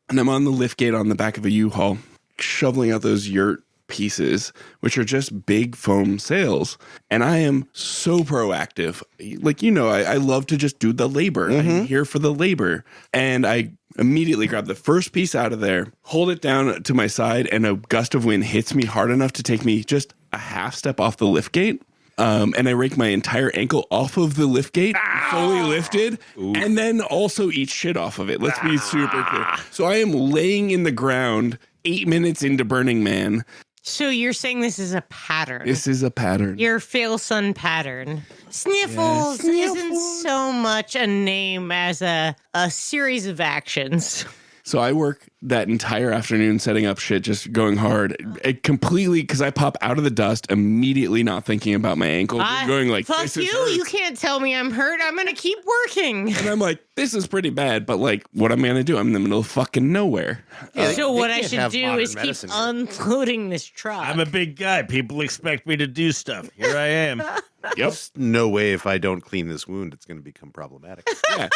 and I'm on the lift gate on the back of a U-Haul, shoveling out those yurt pieces, which are just big foam sails. And I am so proactive. Like, I love to just do the labor. I'm here for the labor. And I immediately grab the first piece out of there, hold it down to my side, and a gust of wind hits me hard enough to take me just a half step off the lift gate. And I rake my entire ankle off of the lift gate, fully lifted, and then also eat shit off of it. Let's be super clear. So I am laying in the ground 8 minutes into Burning Man. So you're saying this is a pattern. This is a pattern. Your fail son pattern. Snieeffles isn't so much a name as a series of actions. So I work that entire afternoon setting up shit, just going hard. It completely, because I pop out of the dust immediately, not thinking about my ankle, just going like, fuck this you, hurts. you can't tell me I'm hurt. I'm going to keep working. And I'm like, this is pretty bad, but like, what am I going to do? I'm in the middle of fucking nowhere. So what I can't should have do modern is keep medicine here. unloading this truck. I'm a big guy. People expect me to do stuff. Here I am. Yep. No way if I don't clean this wound, it's going to become problematic. Yeah.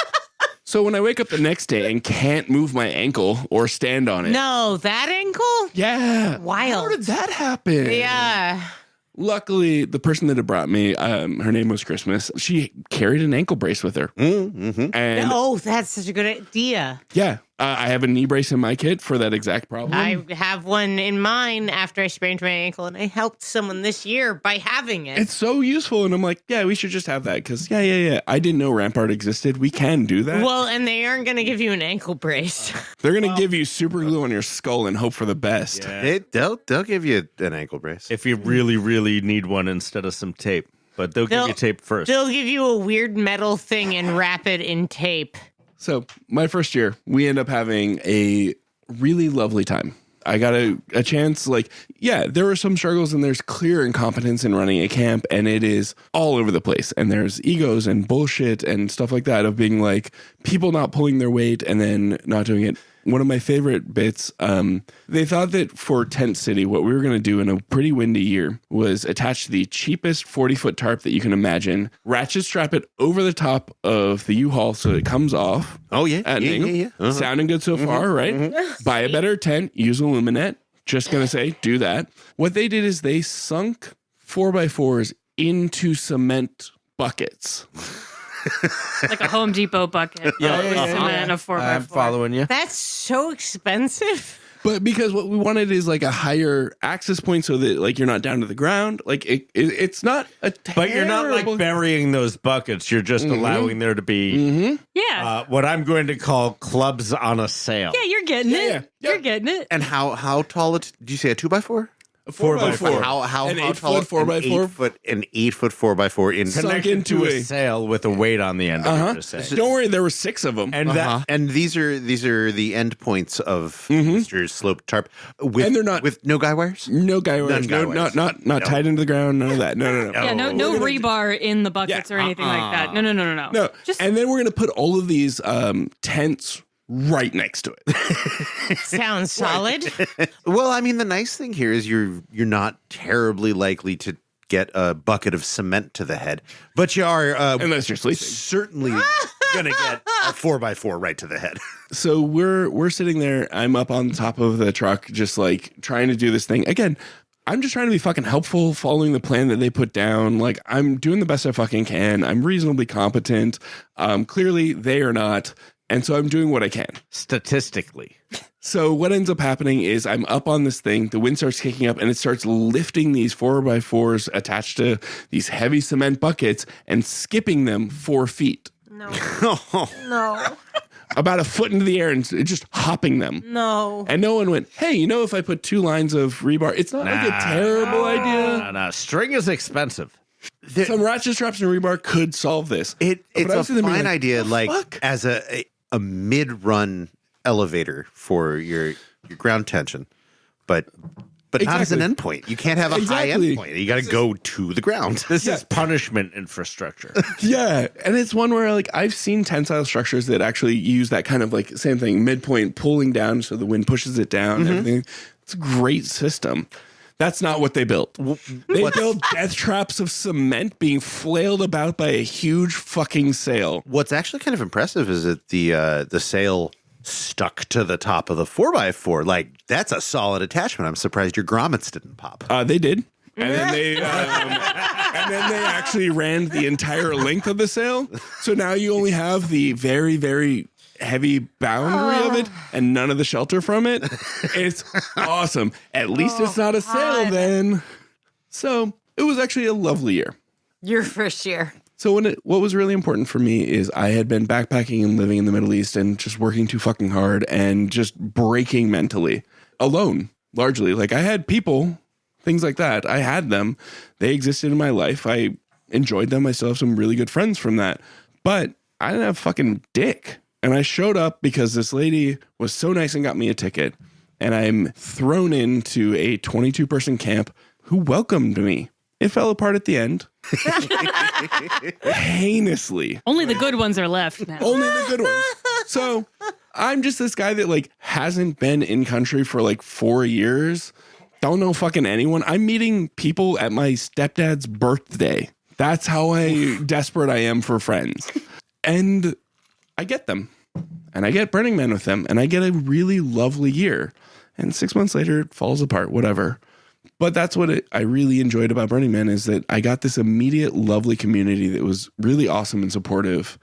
So when I wake up the next day and can't move my ankle or stand on it. No, that ankle? Yeah. Wild. How did that happen? Yeah. Luckily, the person that had brought me, her name was Christmas. She carried an ankle brace with her. And Oh, that's such a good idea. yeah, I have a knee brace in my kit for that exact problem. I have one in mine after I sprained my ankle, and I helped someone this year by having it. It's so useful. And I'm like, yeah, we should just have that. Because, yeah. I didn't know Rampart existed. We can do that. Well, and they aren't going to give you an ankle brace. They're going to give you super glue on your skull and hope for the best. They'll give you an ankle brace. If you really, really need one instead of some tape. But they'll give you tape first. They'll give you a weird metal thing and wrap it in tape. So my first year, we end up having a really lovely time. I got a chance, like, yeah, there were some struggles and there's clear incompetence in running a camp and it is all over the place. And there's egos and bullshit and stuff like that of being like people not pulling their weight and then not doing it. One of my favorite bits, they thought that for Tent City, what we were going to do in a pretty windy year was attach the cheapest 40-foot tarp that you can imagine, ratchet strap it over the top of the U-Haul so it comes off. Oh, yeah. At an angle. Yeah. Sounding good so far, right? Buy a better tent, use Illuminate. Just going to say, do that. What they did is they sunk 4x4s into cement buckets. Like a Home Depot bucket. Cement, a 4x4. I'm following you. That's so expensive. But because what we wanted is like a higher access point so that like you're not down to the ground. Like it's not a But you're not like terrible- burying those buckets. You're just allowing there to be Yeah. what I'm going to call clubs on a sail. Yeah, you're getting it. Yeah. You're getting it. And how tall? Did you say a 2x4? a 4x4. How An how 8 tall? foot 4x4. An 8-foot 4x4 in Sunk Connected into to a- a sail with a weight on the end of it. Just say. Don't worry, there were 6 of them. And that And these are the end points of Mr. Slope tarp with, And they're not- with no guy wires. No guy wires. guy No, wires. not tied into the ground. None of that. No. Yeah, no rebar in the buckets or anything like that. No. No. Just And then we're gonna put all of these tents right next to it. Sounds solid. Well, I mean, the nice thing here is you're not terribly likely to get a bucket of cement to the head, but you are Unless you're sleeping. certainly gonna get a 4x4 right to the head. So we're sitting there. I'm up on top of the truck, just like trying to do this thing. Again, I'm just trying to be fucking helpful, following the plan that they put down. Like, I'm doing the best I fucking can. I'm reasonably competent. Clearly, they are not. And so I'm doing what I can. statistically. So what ends up happening is I'm up on this thing, the wind starts kicking up, and it starts lifting these 4x4s attached to these heavy cement buckets and skipping them 4 feet. No. No. About a foot into the air and just hopping them. No. And no one went, hey, if I put 2 lines of rebar, it's not like a terrible idea. No, string is expensive. Some ratchet straps and rebar could solve this. It's But I a was sitting there being fine like, idea, "The like fuck?" as a mid-run elevator for your ground tension. but not as an Exactly. endpoint. You can't have a high Exactly. endpoint. You got to go to the ground. This is punishment infrastructure. Yeah, and it's one where like I've seen tensile structures that actually use that kind of like same thing, midpoint pulling down so the wind pushes it down. Mm-hmm. Everything. It's a great system. That's not what they built. They built death traps of cement being flailed about by a huge fucking sail. What's actually kind of impressive is that the sail stuck to the top of the 4x4. Like, that's a solid attachment. I'm surprised your grommets didn't pop. They did. And then they actually ran the entire length of the sail. So now you only have the very, very heavy boundary of it and none of the shelter from it. It's awesome. At least it's not a sail then. So it was actually a lovely year. Your first year. So what was really important for me is I had been backpacking and living in the Middle East and just working too fucking hard and just breaking mentally alone, largely. Like I had people, things like that. I had them. They existed in my life. I enjoyed them. I still have some really good friends from that. But I didn't have fucking dick. And I showed up because this lady was so nice and got me a ticket. And I'm thrown into a 22-person camp who welcomed me. It fell apart at the end. Heinously. Only the good ones are left now. Only the good ones. So I'm just this guy that like hasn't been in country for like 4 years. Don't know fucking anyone. I'm meeting people at my stepdad's birthday. That's how desperate I am for friends. And I get them. And I get Burning Man with them. And I get a really lovely year. And 6 months later, it falls apart, whatever. But that's what I really enjoyed about Burning Man is that I got this immediate lovely community that was really awesome and supportive.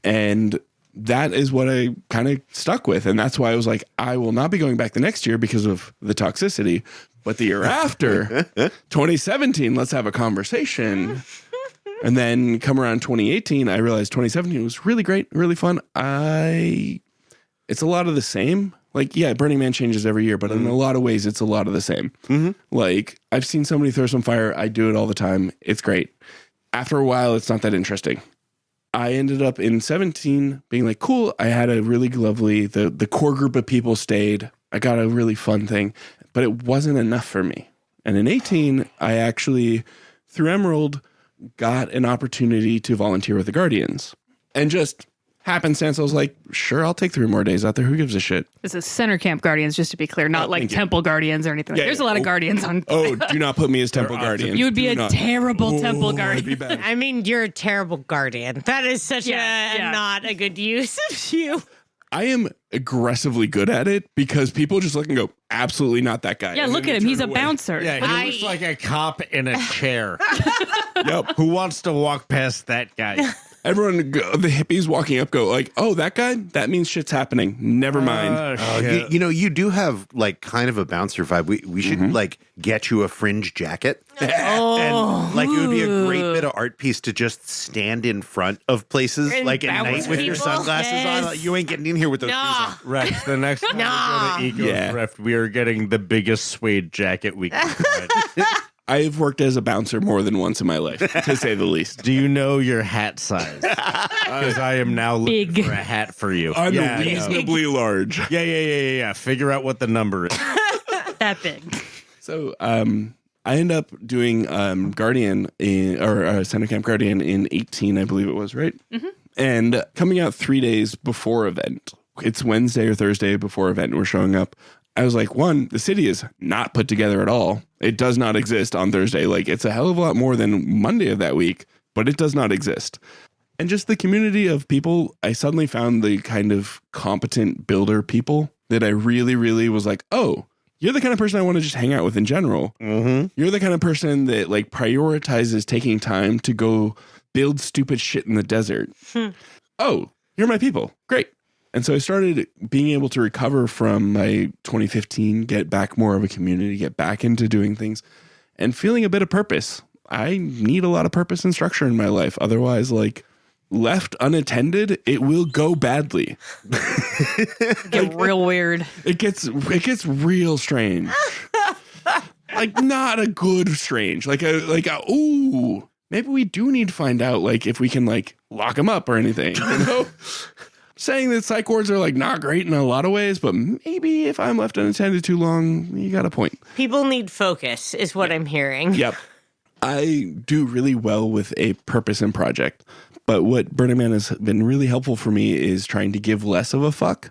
And that is what I kind of stuck with. And that's why I was like, I will not be going back the next year because of the toxicity. But the year after, 2017, let's have a conversation. And then come around 2018, I realized 2017 was really great, really fun. It's a lot of the same. Like, yeah, Burning Man changes every year, but in a lot of ways, it's a lot of the same. Mm-hmm. Like, I've seen somebody throw some fire. I do it all the time. It's great. After a while, it's not that interesting. I ended up in 17 being like, cool. I had a really lovely, the core group of people stayed. I got a really fun thing, but it wasn't enough for me. And in 18, I actually, through Emerald, got an opportunity to volunteer with the Guardians. And just happenstance, I was like, sure, I'll take 3 more days out there. Who gives a shit? This is Center Camp Guardians, just to be clear, not like thank you. Temple Guardians or anything. Yeah, There's yeah. a lot of Guardians on. Oh, do not put me as Temple Guardian. You would be Do a not. terrible Temple I'd Guardian. be bad. I mean, you're a terrible guardian. That is such Yeah. not a good use of you. I am aggressively good at it because people just look and go, absolutely not that guy. Yeah, And look then at him. they He's a turn away. bouncer. Yeah, he looks like a cop in a chair. Yep. Who wants to walk past that guy? Everyone, the hippies walking up go like, oh, that guy? That means shit's happening. Never mind. Shit. You do have like kind of a bouncer vibe. We should like get you a fringe jacket. And like it would be a great bit of art piece to just stand in front of places And like at bounce night with your people. sunglasses on. Yes. Like, you ain't getting in here with those shoes Nah. on. Rex, the next time Nah. we go to Eco Yeah. Thrift, we are getting the biggest suede jacket we can find. I've worked as a bouncer more than once in my life, to say the least. Do you know your hat size? Because I am now looking Big. for a hat for you. Unreasonably large. Yeah. Figure out what the number is. That big. So I end up doing Guardian or Center Camp Guardian in 18, I believe it was, right? Mm-hmm. And coming out 3 days before event. It's Wednesday or Thursday before event. We're showing up. I was like, one, the city is not put together at all. It does not exist on Thursday. Like, it's a hell of a lot more than Monday of that week, but it does not exist. And just the community of people, I suddenly found the kind of competent builder people that I really, really was like, oh, you're the kind of person I want to just hang out with in general. Mm-hmm. You're the kind of person that like prioritizes taking time to go build stupid shit in the desert. Oh, you're my people. Great. And so I started being able to recover from my 2015, get back more of a community, get back into doing things and feeling a bit of purpose. I need a lot of purpose and structure in my life. Otherwise, like left unattended, it will go badly. Get real weird. It gets real strange. Like not a good strange. Ooh, maybe we do need to find out like if we can like lock him up or anything, you know? saying that psych wards are like not great in a lot of ways, but maybe if I'm left unattended too long, you got a point. People need focus, is what I'm hearing. Yep. I do really well with a purpose and project, but what Burning Man has been really helpful for me is trying to give less of a fuck,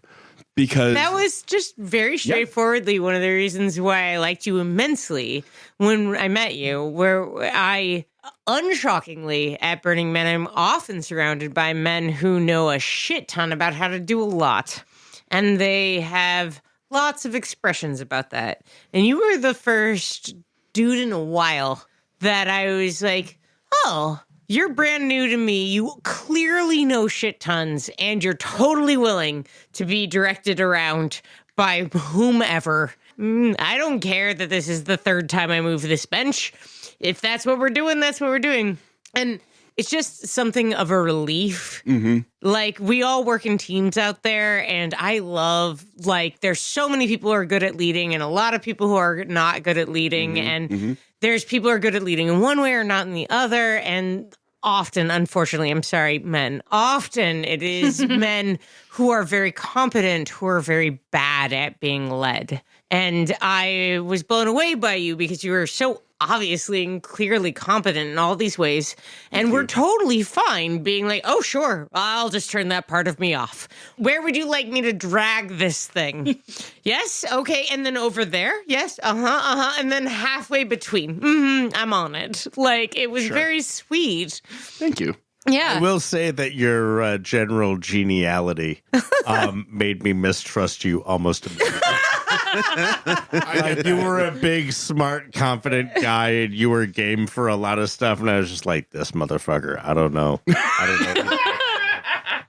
because That was just very straightforwardly one of the reasons why I liked you immensely when I met you, where I, unshockingly, at Burning Man, I'm often surrounded by men who know a shit ton about how to do a lot. And they have lots of expressions about that. And you were the first dude in a while that I was like, oh, you're brand new to me. You clearly know shit tons, and you're totally willing to be directed around by whomever. I don't care that this is the third time I move this bench. If that's what we're doing, that's what we're doing. And it's just something of a relief. Mm-hmm. Like, we all work in teams out there, and I love, like, there's so many people who are good at leading and a lot of people who are not good at leading. And there's people who are good at leading in one way or not in the other. And often, unfortunately, I'm sorry, men, often it is men who are very competent, who are very bad at being led. And I was blown away by you because you were so obviously and clearly competent in all these ways. And we're totally fine being like, oh, sure, I'll just turn that part of me off. Where would you like me to drag this thing? Yes? Okay. And then over there? Yes. And then halfway between. I'm on it. Like, it was very sweet. thank you. Yeah. I will say that your general geniality made me mistrust you almost immediately. Like, you were a big, smart, confident guy, and you were game for a lot of stuff. And I was just like, this motherfucker, I don't know.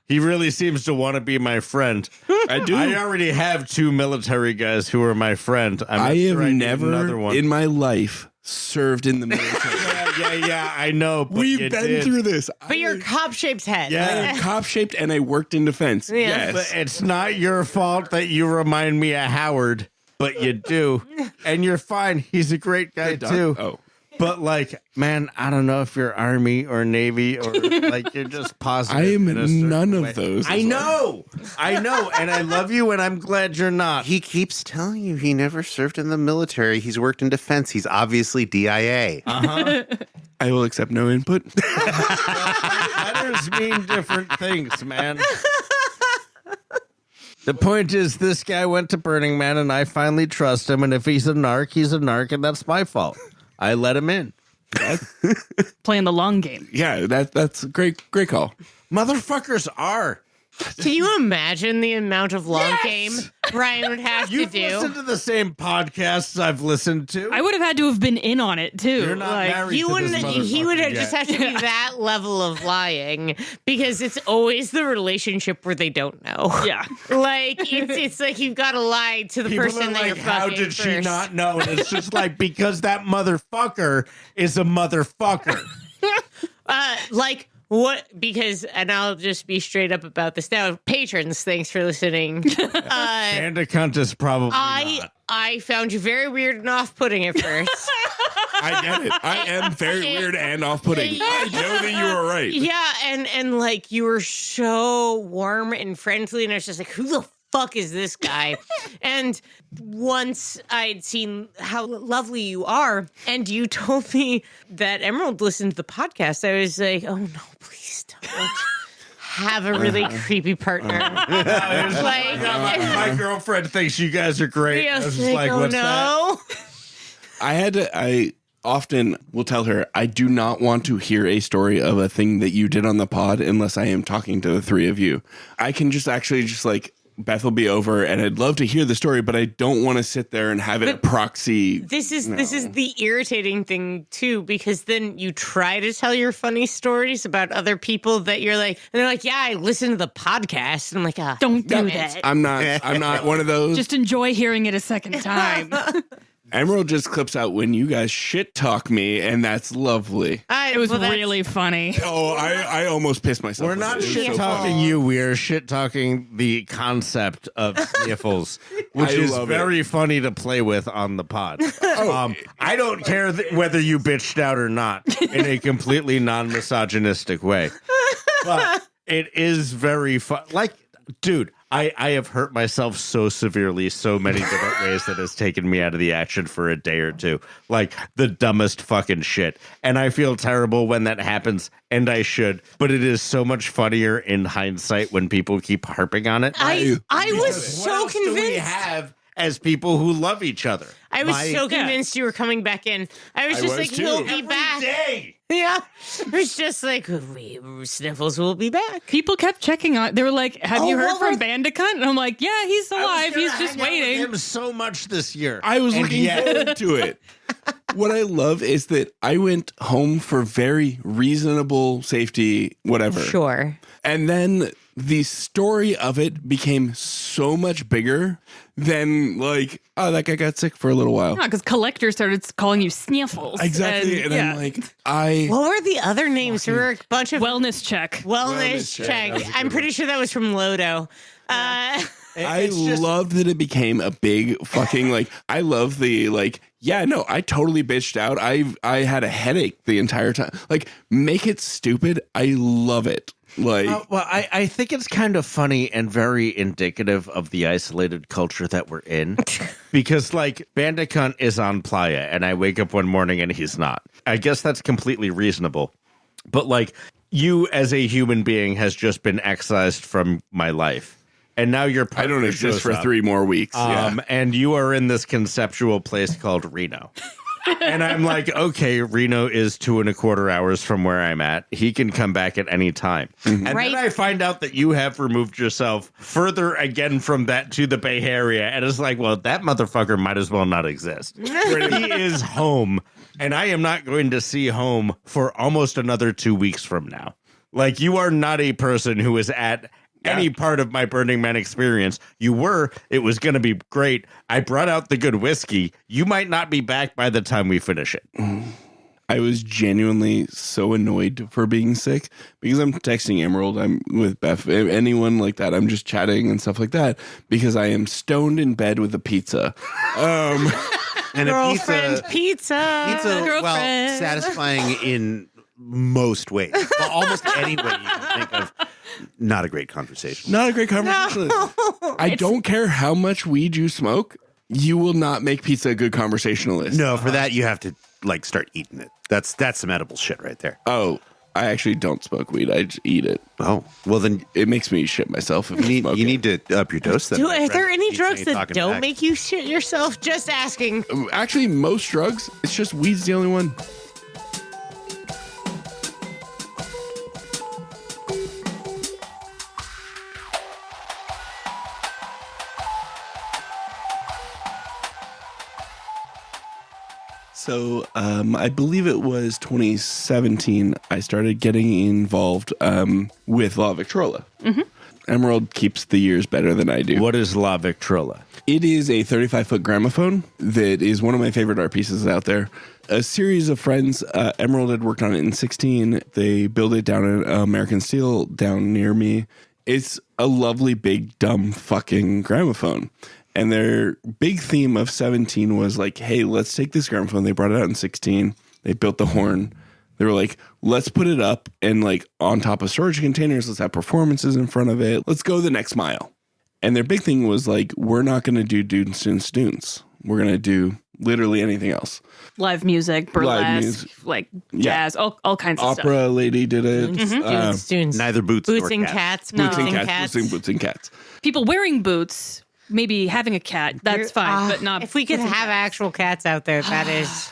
He really seems to want to be my friend. I do. I already have 2 military guys who are my friend. I have need never another one. in my life served in the military. yeah, I know. But We've you been did. through this. But you're cop-shaped head. Yeah. I am cop-shaped and I worked in defense. Yeah. Yes. But it's not your fault that you remind me of Howard, but you do. And you're fine. He's a great guy, too. Oh. But, like, man, I don't know if you're Army or Navy or, like, you're just positive. I am in a certain none way. of those. I know. And I love you, and I'm glad you're not. He keeps telling you he never served in the military. He's worked in defense. He's obviously DIA. Uh-huh. I will accept no input. Letters mean different things, man. The point is, this guy went to Burning Man, and I finally trust him. And if he's a narc, he's a narc, and that's my fault. I let him in. Playing the long game. Yeah, that's a great call. Motherfuckers are. Can you imagine the amount of long game Ryan would have You've to do? listened to the same podcasts I've listened to. I would have had to have been in on it too. You're not Like, married You to wouldn't. this He would motherfucker just yet. have to be that level of lying because it's always the relationship where they don't know. Yeah. Like it's like you've got to lie to the People person are that like, you're how fucking did she first. not know? And it's just like, because that motherfucker is a motherfucker. Like what? Because, and I'll just be straight up about this now. Patrons, thanks for listening. Bandicunt is probably not. I found you very weird and off-putting at first. I get it. I am very weird and off-putting. I know that you are right. Yeah, and like you were so warm and friendly, and I was just like, who the fuck is this guy? And once I'd seen how lovely you are, and you told me that Emerald listened to the podcast, I was like, oh no, please don't have a really creepy partner. Like, My girlfriend thinks you guys are great. I was just like, oh what's no. I often will tell her, I do not want to hear a story of a thing that you did on the pod unless I am talking to the three of you. I can just like, Beth will be over and I'd love to hear the story, but I don't want to sit there and have it a proxy. This is the irritating thing too, because then you try to tell your funny stories about other people that you're like, and they're like, yeah, I listened to the podcast. And I'm like, Don't do damn that. it. I'm not one of those. Just enjoy hearing it a second time. Emerald just clips out when you guys shit talk me, and that's lovely. It was really funny. Oh, I almost pissed myself. We're not It was shit so talking funny. you. We are shit talking the concept of Snieeffles, which I is love it. very funny to play with on the pod. I don't care whether you bitched out or not in a completely non-misogynistic way, but it is very fun. Like, Dude, I have hurt myself so severely, so many different ways that has taken me out of the action for a day or two. Like the dumbest fucking shit. And I feel terrible when that happens, and I should. But it is so much funnier in hindsight when people keep harping on it. I was What so else do we convinced. have as people who love each other? I was so convinced you were coming back in. I was just like, he'll be back. Day. Yeah. It was just like, Sniffles will be back. People kept checking on. They were like, "Have you heard what from was- Bandicunt?" And I'm like, "Yeah, he's alive. He's just waiting." Him so much this year. I was And looking yet- forward to it. What I love is that I went home for very reasonable safety, whatever. Sure. And then the story of it became so much bigger than like, oh, that guy got sick for a little while. Because collectors started calling you Snieeeffles. Exactly. And I'm like, What were the other names? There were a bunch of wellness check. wellness check. I'm pretty sure that was from Lodo. I loved that it became a big fucking like. I love the like. Yeah, no, I totally bitched out. I had a headache the entire time. Like, make it stupid. I love it. Like, I think it's kind of funny and very indicative of the isolated culture that we're in. Because, like, Bandicunt is on Playa, and I wake up one morning and he's not. I guess that's completely reasonable. But, like, you as a human being has just been excised from my life. And now your I don't partner exist shows for up. 3 more weeks. And you are in this conceptual place called Reno. And I'm like, okay, Reno is 2.25 hours from where I'm at. He can come back at any time. And Right. then I find out that you have removed yourself further again from that to the Bay Area. And it's like, well, that motherfucker might as well not exist. He is home. And I am not going to see home for almost another 2 weeks from now. Like, you are not a person who is at any part of my Burning Man experience. You were. It was going to be great. I brought out the good whiskey. You might not be back by the time we finish it. I was genuinely so annoyed for being sick because I'm texting Emerald. I'm with Beth. Anyone like that. I'm just chatting and stuff like that because I am stoned in bed with a pizza. And Girlfriend a pizza. pizza, well, Girlfriend. satisfying in most ways. Well, almost any way you can think of. Not a great conversation. Not a great conversation. I don't care how much weed you smoke. You will not make pizza a good conversationalist. No, for that you have to like start eating it. That's some edible shit right there. Oh, I actually don't smoke weed. I just eat it. Oh, well then It makes me shit myself if I smoke you it. need to up your dose. Then, my Are there friend. any Keep drugs saying that talking don't back. make you shit yourself? Just asking. Actually, most drugs, it's just weed's the only one. So I believe it was 2017, I started getting involved with La Victrola. Emerald keeps the years better than I do. What is La Victrola? It is a 35-foot gramophone that is one of my favorite art pieces out there. A series of friends, Emerald had worked on it in 16. They built it down at American Steel down near me. It's a lovely, big, dumb fucking gramophone. And their big theme of 17 was like, hey, let's take this gramophone. They brought it out in 16. They built the horn. They were like, let's put it up and like on top of storage containers. Let's have performances in front of it. Let's go the next mile. And their big thing was like, we're not going to do Dunes, Dunes, Dunes. We're going to do literally anything else. Live music, burlesque, music. like Yeah. jazz, all kinds of stuff. Opera lady did it. Students. Neither boots, Boots nor and cats. cats. Boots and Boots cats. Boots and cats. People wearing boots, maybe having a cat, that's fine, but not. If we could boots and have cats. actual cats out there, that is.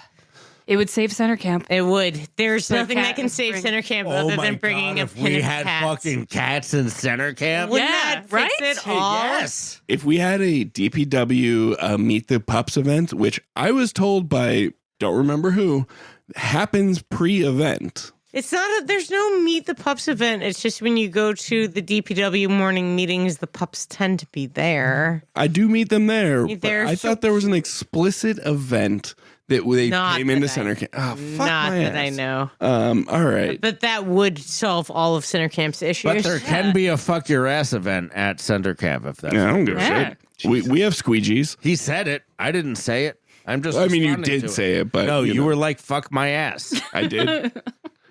It would save center camp. It would. There's Put a nothing cat that can in save spring. center camp Oh other my than bringing God, a if pin we of had cats. fucking cats in center camp. Wouldn't Yeah, that right? fix it all? Yes. If we had a DPW Meet the Pups event, which I was told by don't remember who, happens pre-event. It's not. There's no Meet the Pups event. It's just when you go to the DPW morning meetings, the pups tend to be there. I do meet them there, but They're I so- thought there was an explicit event that they Not came into that I- center camp. Oh, fuck Not my that I ass. know. All right. But that would solve all of center camp's issues. But there can be a fuck your ass event at center camp if that's. Yeah, I don't give a Yeah. shit. We have squeegees. He said it. I didn't say it. I'm just. I mean, you responding did to say it, but No, you know, were like, "Fuck my ass." I did.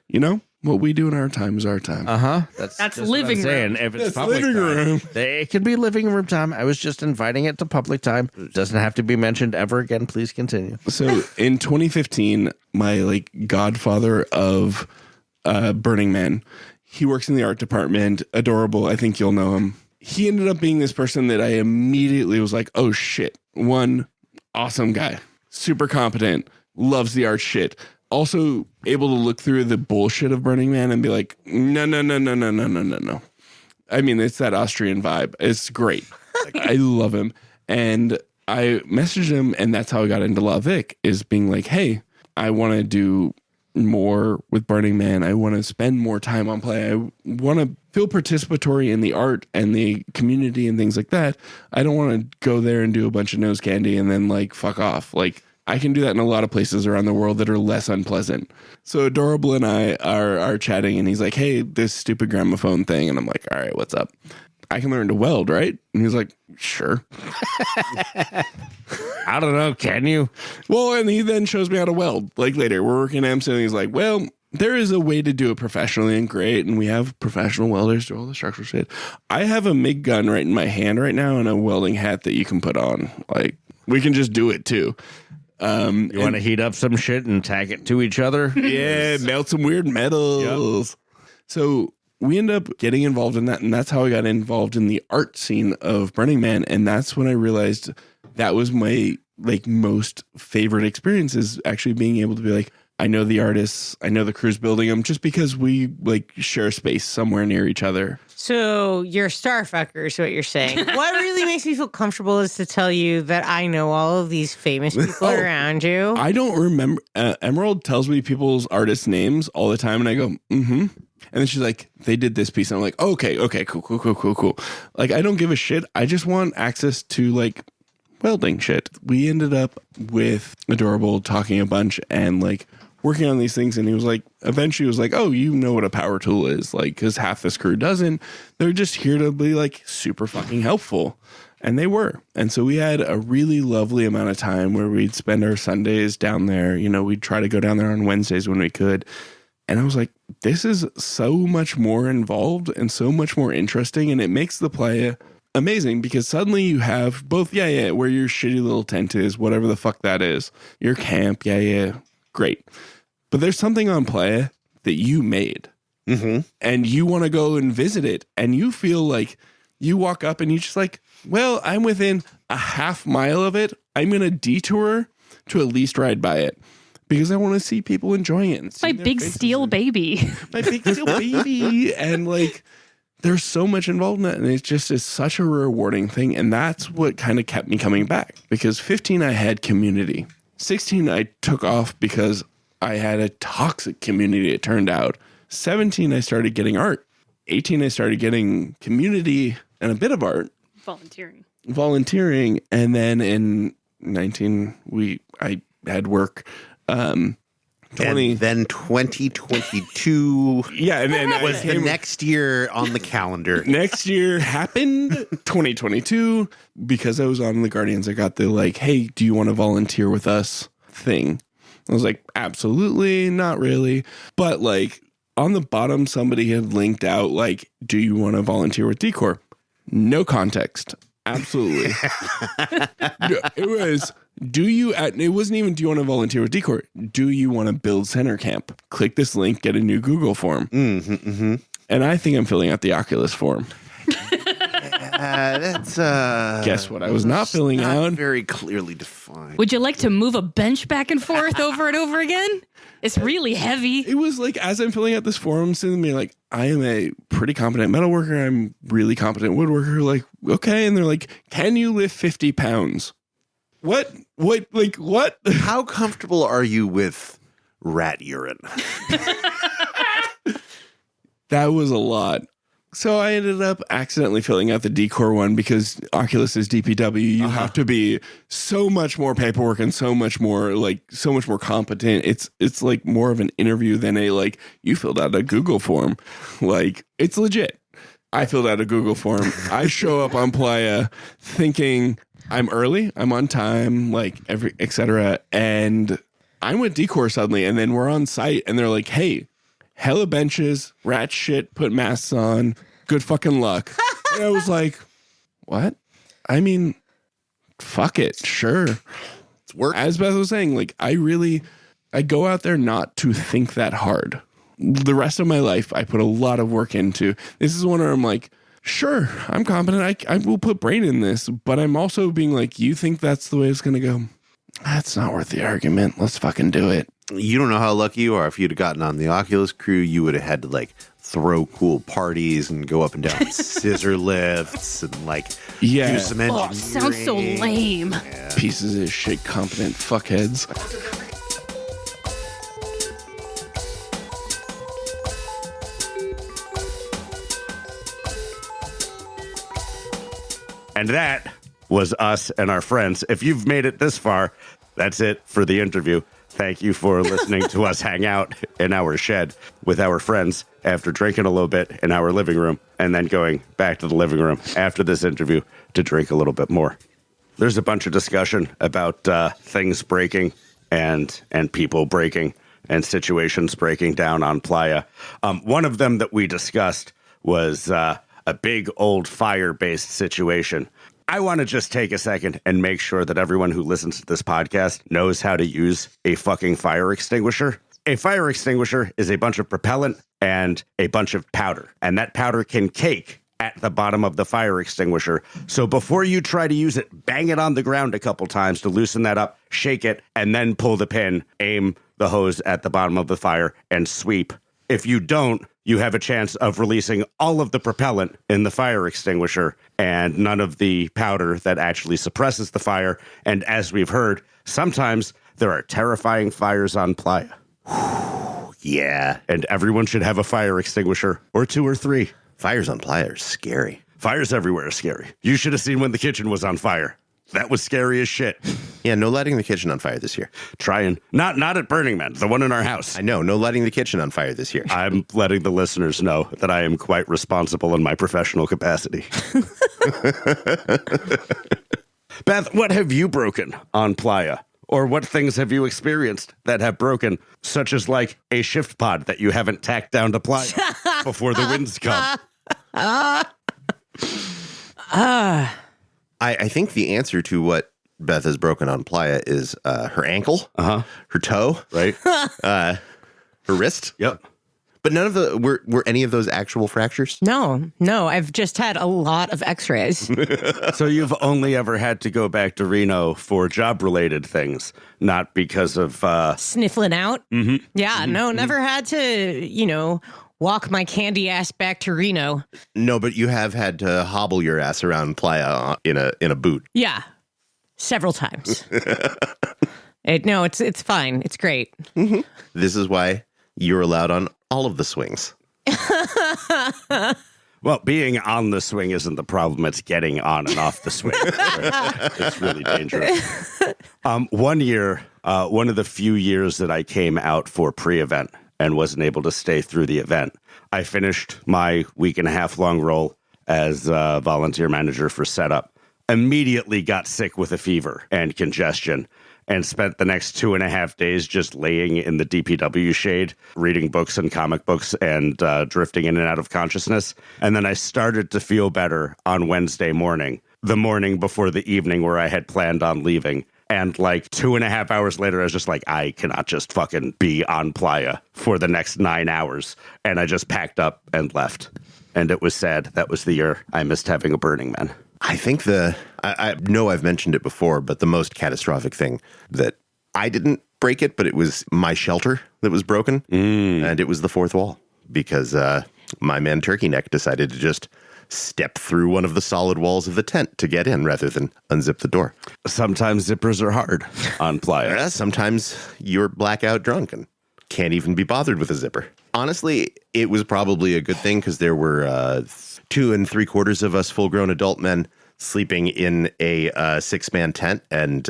You know, what we do in our time is our time. That's That's just living what I'm saying. room. If it's That's public living time, room. it can be living room time. I was just inviting it to public time. Doesn't have to be mentioned ever again. Please continue. So in 2015, my like godfather of Burning Man, he works in the art department. Adorable. I think you'll know him. He ended up being this person that I immediately was like, oh shit. One, awesome guy, super competent, loves the art shit. Also able to look through the bullshit of Burning Man and be like, no. I mean, it's that Austrian vibe. It's great. Like, I love him. And I messaged him, and that's how I got into La Vic, is being like, hey, I want to do more with Burning Man. I want to spend more time on play. I want to feel participatory in the art and the community and things like that. I don't want to go there and do a bunch of nose candy and then like fuck off. Like, I can do that in a lot of places around the world that are less unpleasant. So Adorable and I are chatting, and he's like, hey, this stupid gramophone thing. And I'm like, all right, what's up? I can learn to weld, right? And he's like, sure. I don't know. Can you? Well, and he then shows me how to weld. Like later, we're working at Amsterdam, and he's like, well, there is a way to do it professionally and great. And we have professional welders do all the structural shit. I have a MIG gun right in my hand right now and a welding hat that you can put on. Like, we can just do it too. You want to heat up some shit and tag it to each other? Yeah, melt some weird metals. Yep. So we end up getting involved in that, and that's how I got involved in the art scene of Burning Man. And that's when I realized that was my like most favorite experience, is actually being able to be like, I know the artists, I know the crews building them, just because we like share a space somewhere near each other. So you're a starfucker is what you're saying. What really makes me feel comfortable is to tell you that I know all of these famous people around you. I don't remember. Emerald tells me people's artist names all the time, and I go, mm-hmm. And then she's like, they did this piece. And I'm like, okay, cool. Like, I don't give a shit. I just want access to like welding shit. We ended up with Adorable talking a bunch and like working on these things, and he was like, eventually was like, oh, you know what a power tool is, like, because half this crew doesn't. They're just here to be like super fucking helpful, and they were. And so we had a really lovely amount of time where we'd spend our Sundays down there. You know, we'd try to go down there on Wednesdays when we could. And I was like, this is so much more involved and so much more interesting, and it makes the play amazing, because suddenly you have both, where your shitty little tent is, whatever the fuck that is, your camp, great. But there's something on Playa that you made, and you want to go and visit it, and you feel like you walk up and you just like, well, I'm within a half mile of it. I'm going to detour to at least ride by it because I want to see people enjoying it. And My big steel baby. My big steel baby. And like, there's so much involved in that, and it just is such a rewarding thing. And that's what kind of kept me coming back, because 15, I had community. 16, I took off because I had a toxic community, it turned out. 17, I started getting art. 18, I started getting community and a bit of art. Volunteering. And then in 19, I had work. 20. And then 2022 and then was the next year on the calendar. Next year happened, 2022, because I was on the Guardians. I got the like, hey, do you want to volunteer with us thing? I was like, absolutely, not really. But like on the bottom, somebody had linked out like, do you want to volunteer with Decor? No context. Absolutely. It was, it wasn't even, do you want to volunteer with Decor? Do you want to build center camp? Click this link, get a new Google form. And I think I'm filling out the Oculus form. That's guess what I was not filling out? Very clearly defined. Would you like to move a bench back and forth over and over again? It's really heavy. It was like, as I'm filling out this form, I'm sitting there like, I am a pretty competent metalworker. I'm really competent woodworker. Like, okay. And they're like, can you lift 50 pounds? What? Like, what? How comfortable are you with rat urine? That was a lot. So I ended up accidentally filling out the Decor one, because Oculus is DPW. You have to be so much more paperwork and so much more competent. It's like more of an interview than a like, you filled out a Google form. Like, it's legit. I filled out a Google form. I show up on Playa thinking I'm early, I'm on time, like etc. And I'm with Decor suddenly, and then we're on site, and they're like, hey, hella benches, rat shit, put masks on, good fucking luck. And I was like, what? I mean, fuck it, sure. It's work. As Beth was saying, like, I go out there not to think that hard. The rest of my life, I put a lot of work into. This is one where I'm like, sure, I'm competent. I will put brain in this, but I'm also being like, you think that's the way it's going to go? That's not worth the argument. Let's fucking do it. You don't know how lucky you are. If you'd have gotten on the Oculus crew, you would have had to like throw cool parties and go up and down scissor lifts and like do some engineering. Oh, sounds so lame. Pieces of shit, competent fuckheads. And that was us and our friends. If you've made it this far, that's it for the interview. Thank you for listening to us hang out in our shed with our friends after drinking a little bit in our living room and then going back to the living room after this interview to drink a little bit more. There's a bunch of discussion about things breaking and people breaking and situations breaking down on Playa. One of them that we discussed was a big old fire-based situation. I want to just take a second and make sure that everyone who listens to this podcast knows how to use a fucking fire extinguisher. A fire extinguisher is a bunch of propellant and a bunch of powder, and that powder can cake at the bottom of the fire extinguisher. So before you try to use it, bang it on the ground a couple times to loosen that up, shake it, and then pull the pin, aim the hose at the bottom of the fire, and sweep. If you don't, you have a chance of releasing all of the propellant in the fire extinguisher and none of the powder that actually suppresses the fire. And as we've heard, sometimes there are terrifying fires on Playa. Yeah. And everyone should have a fire extinguisher, or 2 or 3. Fires on Playa are scary. Fires everywhere are scary. You should have seen when the kitchen was on fire. That was scary as shit. Yeah, no lighting the kitchen on fire this year. Trying. Not at Burning Man, the one in our house. I know, no lighting the kitchen on fire this year. I'm letting the listeners know that I am quite responsible in my professional capacity. Beth, what have you broken on Playa? Or what things have you experienced that have broken, such as like a shift pod that you haven't tacked down to Playa before the winds come? I think the answer to what Beth has broken on Playa is her ankle, her toe, Right? her wrist. Yep. But none of the were any of those actual fractures? No, I've just had a lot of x-rays. So you've only ever had to go back to Reno for job-related things, not because of... Sniffling out. Mm-hmm. Yeah, no, never had to, walk my candy ass back to Reno. No, but you have had to hobble your ass around Playa in a boot. Yeah, several times. It's fine. It's great. Mm-hmm. This is why you're allowed on all of the swings. Well, being on the swing isn't the problem. It's getting on and off the swing. It's really dangerous. One year, one of the few years that I came out for pre-event and wasn't able to stay through the event, I finished my 1.5 week long role as volunteer manager for setup, immediately got sick with a fever and congestion, and spent the next 2.5 days just laying in the DPW shade, reading books and comic books and drifting in and out of consciousness. And then I started to feel better on Wednesday morning, the morning before the evening where I had planned on leaving. And like 2.5 hours later, I was just like, I cannot just fucking be on Playa for the next 9 hours. And I just packed up and left. And it was sad. That was the year I missed having a Burning Man. I think I know I've mentioned it before, but the most catastrophic thing that I didn't break it, but it was my shelter that was broken. And it was the fourth wall because my man Turkey Neck decided to just step through one of the solid walls of the tent to get in rather than unzip the door. Sometimes zippers are hard on Playa. Sometimes you're blackout drunk and can't even be bothered with a zipper. Honestly, it was probably a good thing because there were 2 3/4 of us full-grown adult men sleeping in a 6-man tent. And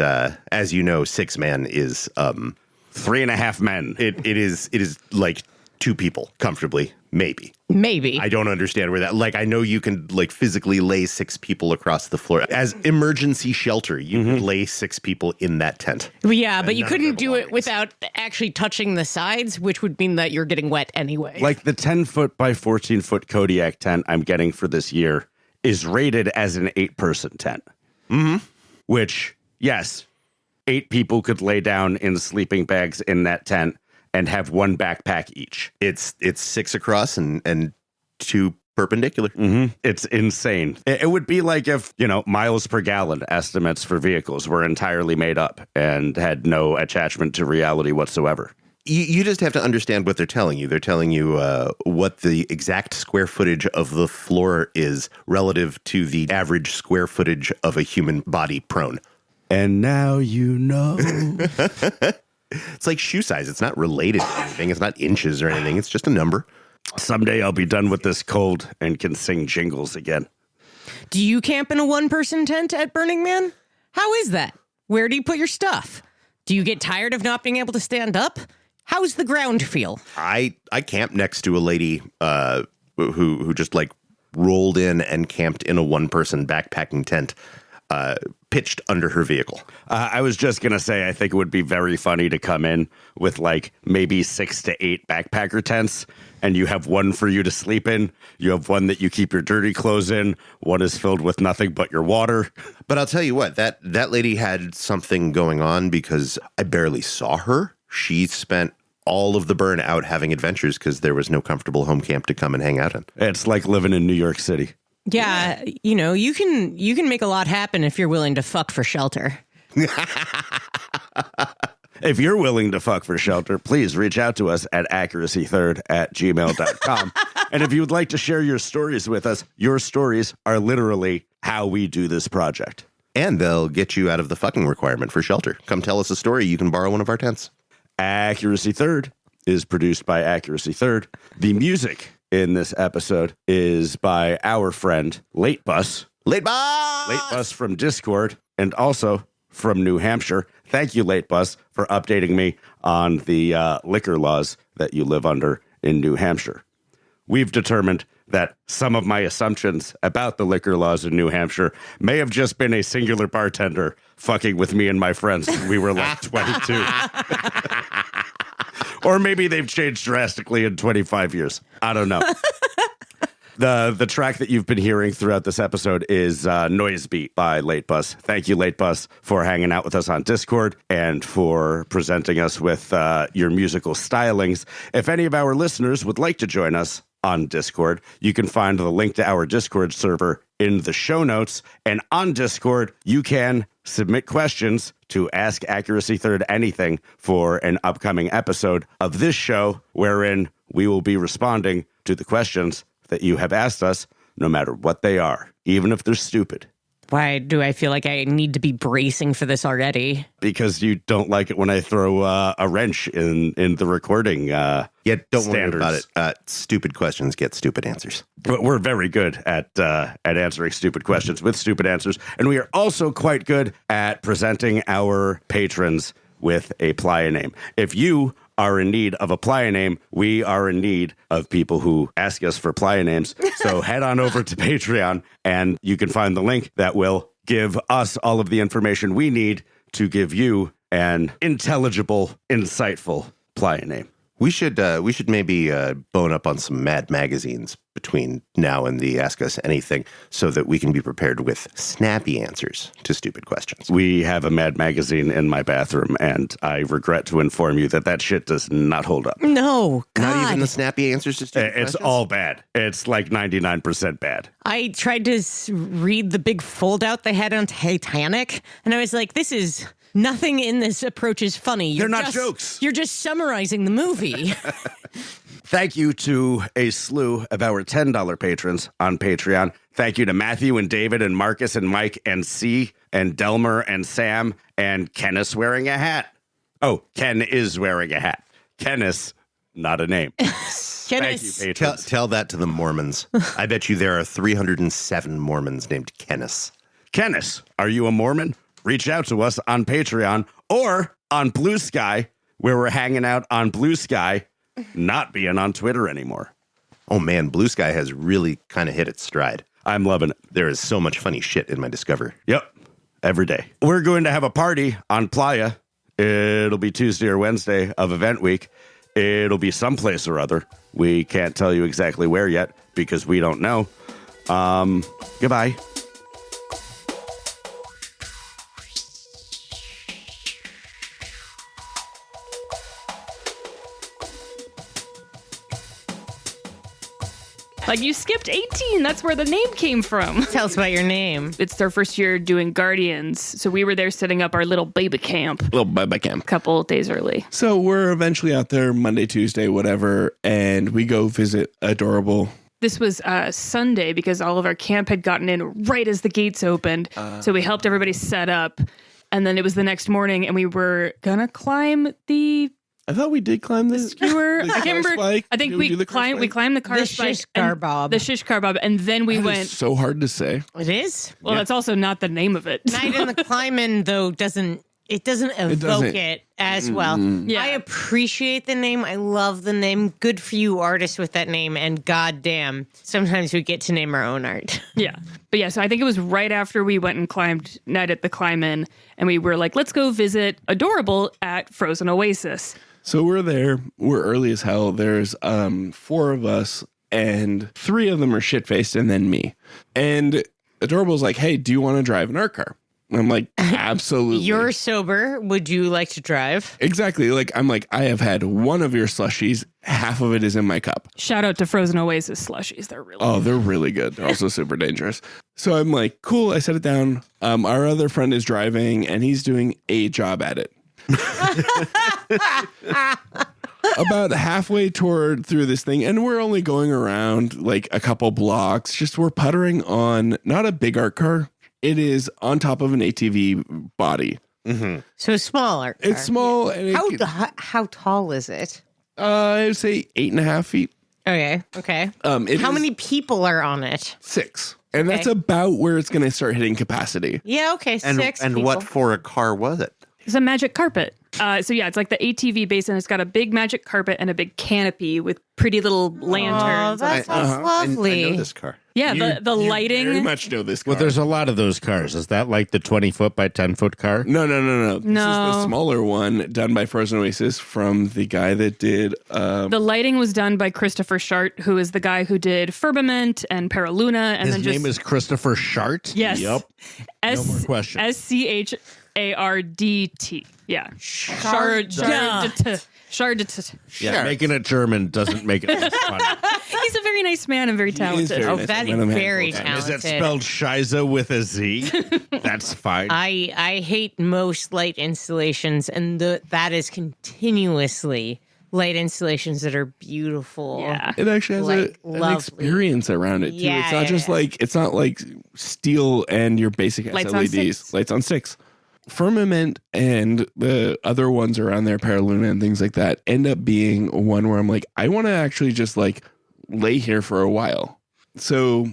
as you know, 6-man is 3.5 men. It is like 2 people comfortably Maybe. Maybe. I don't understand where that, like, I know you can, like, physically lay 6 people across the floor. As emergency shelter, you could lay 6 people in that tent. Yeah, but you none of their couldn't do it belongings. without actually touching the sides, which would mean that you're getting wet anyway. Like the 10-foot by 14-foot Kodiak tent I'm getting for this year is rated as an 8-person tent. Which, yes, 8 people could lay down in sleeping bags in that tent and have 1 backpack each. It's 6 across and 2 perpendicular. It's insane. It would be like if, miles per gallon estimates for vehicles were entirely made up and had no attachment to reality whatsoever. You just have to understand what they're telling you. They're telling you what the exact square footage of the floor is relative to the average square footage of a human body prone. And now you know. It's like shoe size. It's not related to anything. It's not inches or anything. It's just a number. Someday I'll be done with this cold and can sing jingles again. Do you camp in a 1-person tent at Burning Man? How is that? Where do you put your stuff? Do you get tired of not being able to stand up? How's the ground feel? I camped next to a lady who just like rolled in and camped in a 1-person backpacking tent, pitched under her vehicle. I was just going to say, I think it would be very funny to come in with like maybe 6 to 8 backpacker tents, and you have one for you to sleep in. You have one that you keep your dirty clothes in. One is filled with nothing but your water. But I'll tell you what, that lady had something going on because I barely saw her. She spent all of the burn out having adventures because there was no comfortable home camp to come and hang out in. It's like living in New York City. Yeah, you can make a lot happen if you're willing to fuck for shelter. If you're willing to fuck for shelter, please reach out to us at accuracythird@gmail.com. And if you would like to share your stories with us, your stories are literally how we do this project. And they'll get you out of the fucking requirement for shelter. Come tell us a story. You can borrow one of our tents. Accuracy Third is produced by Accuracy Third. The music in this episode is by our friend Late Bus. Late Bus! Late Bus from Discord and also from New Hampshire. Thank you, Late Bus, for updating me on the liquor laws that you live under in New Hampshire. We've determined that some of my assumptions about the liquor laws in New Hampshire may have just been a singular bartender fucking with me and my friends when we were like 22. Or maybe they've changed drastically in 25 years. I don't know. The track that you've been hearing throughout this episode is Noise Beat by Late Bus. Thank you, Late Bus, for hanging out with us on Discord and for presenting us with your musical stylings. If any of our listeners would like to join us on Discord, you can find the link to our Discord server in the show notes. And on Discord, you can submit questions to Ask Accuracy Third anything for an upcoming episode of this show, wherein we will be responding to the questions that you have asked us, no matter what they are, even if they're stupid. Why do I feel like I need to be bracing for this already? Because you don't like it when I throw a wrench in the recording Yeah, don't standards. worry about it. Stupid questions get stupid answers. But we're very good at answering stupid questions with stupid answers. And we are also quite good at presenting our patrons with a playa name. If you are in need of a playa name, we are in need of people who ask us for playa names. So head on over to Patreon and you can find the link that will give us all of the information we need to give you an intelligible, insightful playa name. We should maybe bone up on some Mad magazines between now and the Ask Us Anything so that we can be prepared with snappy answers to stupid questions. We have a Mad magazine in my bathroom, and I regret to inform you that shit does not hold up. No, God. Not even the snappy answers to stupid It's questions? all bad. It's like 99% bad. I tried to read the big fold-out they had on Titanic, and I was like, this is... Nothing in this approach is funny. They're not jokes. You're just summarizing the movie. Thank you to a slew of our $10 patrons on Patreon. Thank you to Matthew and David and Marcus and Mike and C and Delmer and Sam and Kenneth wearing a hat. Oh, Ken is wearing a hat. Kenneth, not a name. Thank you, patrons. Tell that to the Mormons. I bet you there are 307 Mormons named Kenneth. Kenneth, are you a Mormon? Reach out to us on Patreon or on Blue Sky, where we're hanging out on Blue Sky, not being on Twitter anymore. Oh man, Blue Sky has really kind of hit its stride. I'm loving it. There is so much funny shit in my Discover. Yep. Every day. We're going to have a party on Playa. It'll be Tuesday or Wednesday of event week. It'll be someplace or other. We can't tell you exactly where yet because we don't know. Goodbye. Like, you skipped 18. That's where the name came from. Tell us about your name. It's their first year doing Guardians. So we were there setting up our little baby camp Little bye-bye camp. a couple days early. So we're eventually out there Monday, Tuesday, whatever, and we go visit Adorable. This was Sunday because all of our camp had gotten in right as the gates opened. So we helped everybody set up. And then it was the next morning and we were going to climb the I thought we did climb the skewer. the I can't car remember. spike. I think Did we do the car climbed. We spike? climbed the car The spike shish and- kebab. The shish kebab, and then we That is went. so hard to say. It is. Well, that's also not the name of it. Night in the Climbing, though, doesn't evoke doesn't. it as well. Yeah. I appreciate the name. I love the name. Good for you, artists with that name. And goddamn, sometimes we get to name our own art. Yeah, but yeah. So I think it was right after we went and climbed Night at the Climb-In, and we were like, let's go visit Adorable at Frozen Oasis. So we're there. We're early as hell. There's 4 of us, and 3 of them are shit-faced, and then me. And Adorable's like, hey, do you want to drive an art car? And I'm like, absolutely. You're sober. Would you like to drive? Exactly. Like, I'm like, I have had one of your slushies. Half of it is in my cup. Shout out to Frozen Oasis slushies. They're really Oh, they're really good. They're also super dangerous. So I'm like, cool. I set it down. Our other friend is driving, and he's doing a job at it. About halfway through this thing, and we're only going around like a couple blocks. Just we're puttering on not a big art car. It is on top of an ATV body. So smaller. It's small. And How tall is it? I would say 8.5 feet. Okay. It How is many people are on it? 6, and that's Okay. about where it's going to start hitting capacity. Yeah, okay. And, 6 and people. what for a car was it? It's a magic carpet. So yeah, it's like the ATV base, and it's got a big magic carpet and a big canopy with pretty little Oh, lanterns. that sounds I lovely. know this car. Yeah, You the very lighting. much know this car. Well, there's a lot of those cars. Is that like the 20-foot by 10-foot car? No. This is the No. smaller one done by Frozen Oasis from the guy that did. The lighting was done by Christopher Shart, who is the guy who did Firmament and Paraluna, and His then just name is Christopher Shart? yes, Yep. No more questions. SCHARDT. Yeah, Shard. Yeah, making it German doesn't make it less funny. He's a very nice man and very talented. very Oh, nice. that's Man, I'm very handful. Is talented. it spelled Shiza with a Z? That's fine. I hate most light installations, and that is continuously light installations that are beautiful. Yeah. It actually has Like, an lovely. experience around it too. Yeah, It's not yeah, just yeah. like it's not like steel and your basic Lights on LEDs. sticks. Lights on sticks. Firmament and the other ones around there, Paraluna and things like that, end up being one where I'm like, I want to actually just like lay here for a while. So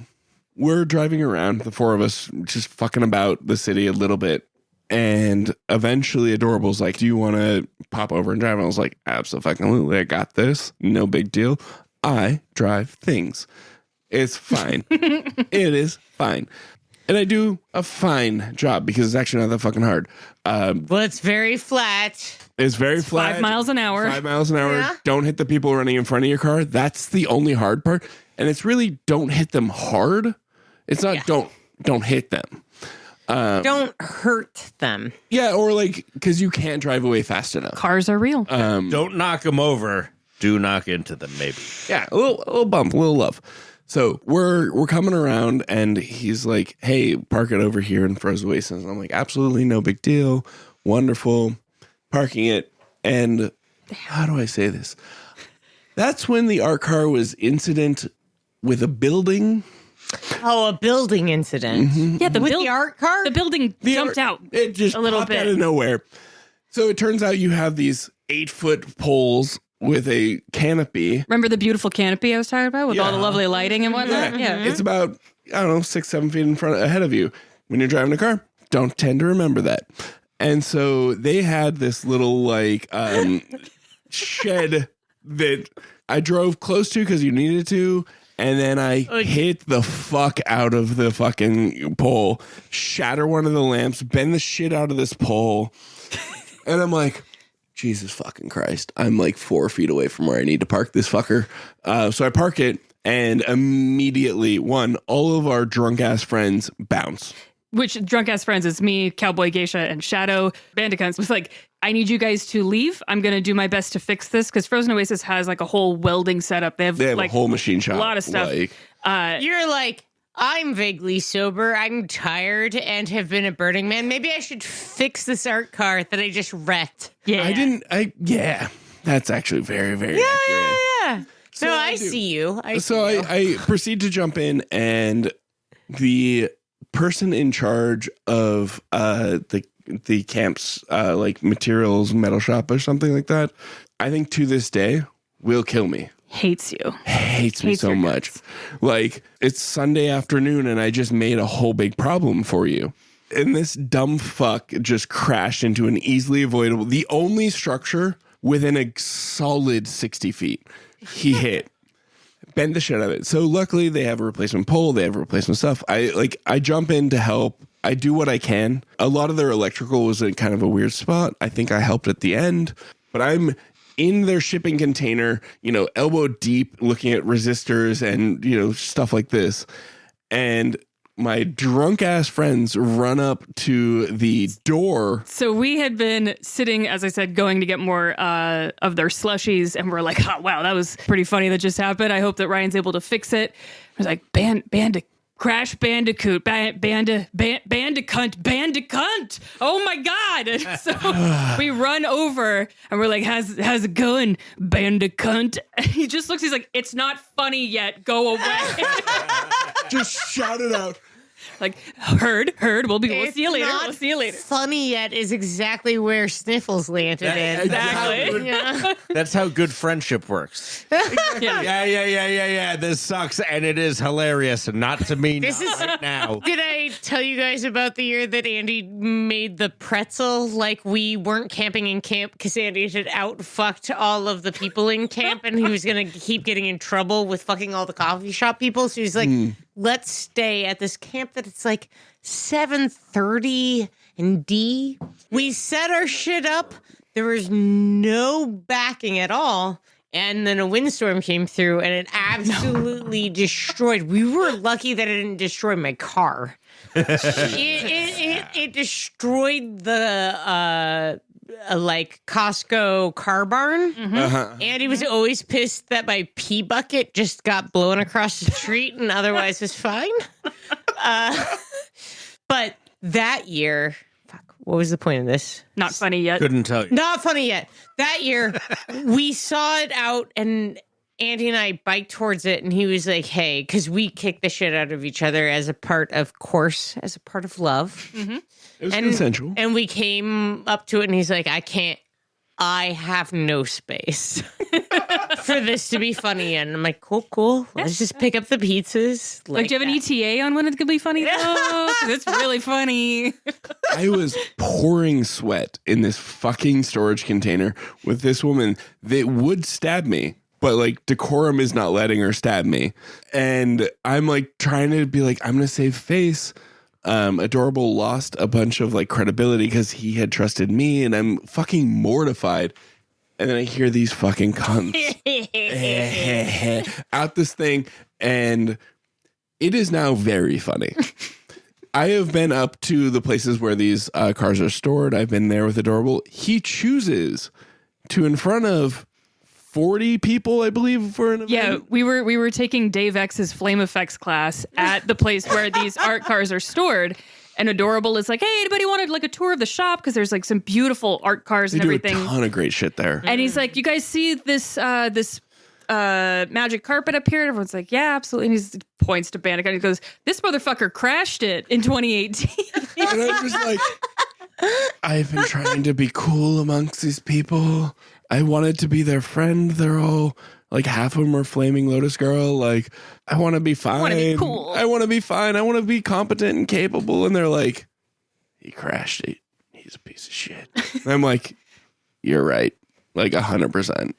we're driving around, the 4 of us, just fucking about the city a little bit. And eventually Adorable's like, do you want to pop over and drive? And I was like, absolutely. I got this. No big deal. I drive things. It's fine. It is fine. And I do a fine job because it's actually not that fucking hard. Well, it's very flat. It's very flat. 5 miles an hour. 5 miles an hour. Yeah. Don't hit the people running in front of your car. That's the only hard part. And it's really don't hit them hard. It's not don't hit them. Don't hurt them. Yeah, or like because you can't drive away fast enough. Cars are real. Don't knock them over. Do knock into them, maybe. Yeah, a little bump, a little love. So we're coming around, and he's like, "Hey, park it over here in Frozen Oasis." And I'm like, "Absolutely, no big deal, wonderful." Parking it, and how do I say this? That's when the art car was incident with a building. Oh, a building incident. yeah, the With the art car? The building jumped out. It just a little popped bit. out of nowhere. So it turns out you have these 8-foot poles with a canopy. Remember the beautiful canopy I was talking about with all the Yeah. lovely lighting and whatnot? Yeah. It's about, I don't know, 6-7 feet in front ahead of you. When you're driving a car, don't tend to remember that. And so they had this little like shed that I drove close to because you needed to. And then I hit the fuck out of the fucking pole, shatter one of the lamps, bend the shit out of this pole. And I'm like, Jesus fucking Christ. I'm like 4 feet away from where I need to park this fucker. So I park it and immediately, all of our drunk ass friends bounce. Which drunk ass friends is me, Cowboy Geisha, and Shadow. Bandicunt was like, I need you guys to leave. I'm going to do my best to fix this because Frozen Oasis has like a whole welding setup. They have like a whole machine shop. A lot of stuff. You're like, I'm vaguely sober. I'm tired and have been at Burning Man. Maybe I should fix this art car that I just wrecked. Yeah. That's actually very, very accurate. Yeah. So no, I see you. I proceed to jump in, and the person in charge of the camp's like materials metal shop or something like that, I think to this day will kill me. Hates me so much. Like, it's Sunday afternoon and I just made a whole big problem for you. And this dumb fuck just crashed into an easily avoidable, the only structure within a solid 60 feet. He hit. Bend the shit out of it. So luckily they have a replacement pole, they have replacement stuff. I jump in to help. I do what I can. A lot of their electrical was in kind of a weird spot. I think I helped at the end, but I'm in their shipping container, elbow deep, looking at resistors and, stuff like this. And my drunk ass friends run up to the door. So we had been sitting, as I said, going to get more of their slushies, and we're like, oh, wow, that was pretty funny that just happened. I hope that Ryan's able to fix it. I was like, Crash Bandicoot, Bandicunt. Oh my God. So we run over and we're like, how's it going, Bandicunt? And he just looks, he's like, it's not funny yet. Go away. Just shout it out. Like, heard. We'll see you later. Funny yet is exactly where Snieeffles landed in. Exactly. Yeah. That's how good friendship works. Yeah. This sucks, and it is hilarious, and not to me right now. Did I tell you guys about the year that Andy made the pretzel like we weren't camping in camp because Andy had outfucked all of the people in camp, and he was going to keep getting in trouble with fucking all the coffee shop people? So he's like, let's stay at this camp that it's like 7:30 in D. We set our shit up. There was no backing at all. And then a windstorm came through and it absolutely destroyed. We were lucky that it didn't destroy my car. It destroyed the like Costco car barn. Andy was always pissed that my pee bucket just got blown across the street and otherwise was fine. But that year, what was the point of this? Not funny yet. Couldn't tell you. Not funny yet. That year, we saw it out and Andy and I biked towards it and he was like, hey, because we kicked the shit out of each other as a part of love. It was consensual. And we came up to it and he's like, I have no space for this to be funny. And I'm like, cool. Let's just pick up the pizzas. Like, do you have an ETA on when it's going to be funny? No, 'cause it's really funny. I was pouring sweat in this fucking storage container with this woman that would stab me. But like decorum is not letting her stab me. And I'm like trying to be like, I'm going to save face. Adorable lost a bunch of like credibility because he had trusted me and I'm fucking mortified. And then I hear these fucking cunts out this thing. And it is now very funny. I have been up to the places where these cars are stored. I've been there with Adorable. He chooses to, in front of 40 people, I believe, for an event. Yeah, we were taking Dave X's Flame Effects class at the place where these art cars are stored. And Adorable is like, hey, anybody wanted like a tour of the shop? Because there's like some beautiful art cars and everything. They do a ton of great shit there. And he's like, you guys see this magic carpet up here? And everyone's like, yeah, absolutely. And he points to Bandicoot. He goes, this motherfucker crashed it in 2018. And I'm just like, I've been trying to be cool amongst these people. I wanted to be their friend. They're all like, half of them are Flaming Lotus Girl. Like, I want to be fine. I want to be cool. I want to be fine. I want to be competent and capable. And they're like, he crashed it. He's a piece of shit. And I'm like, you're right. Like 100%.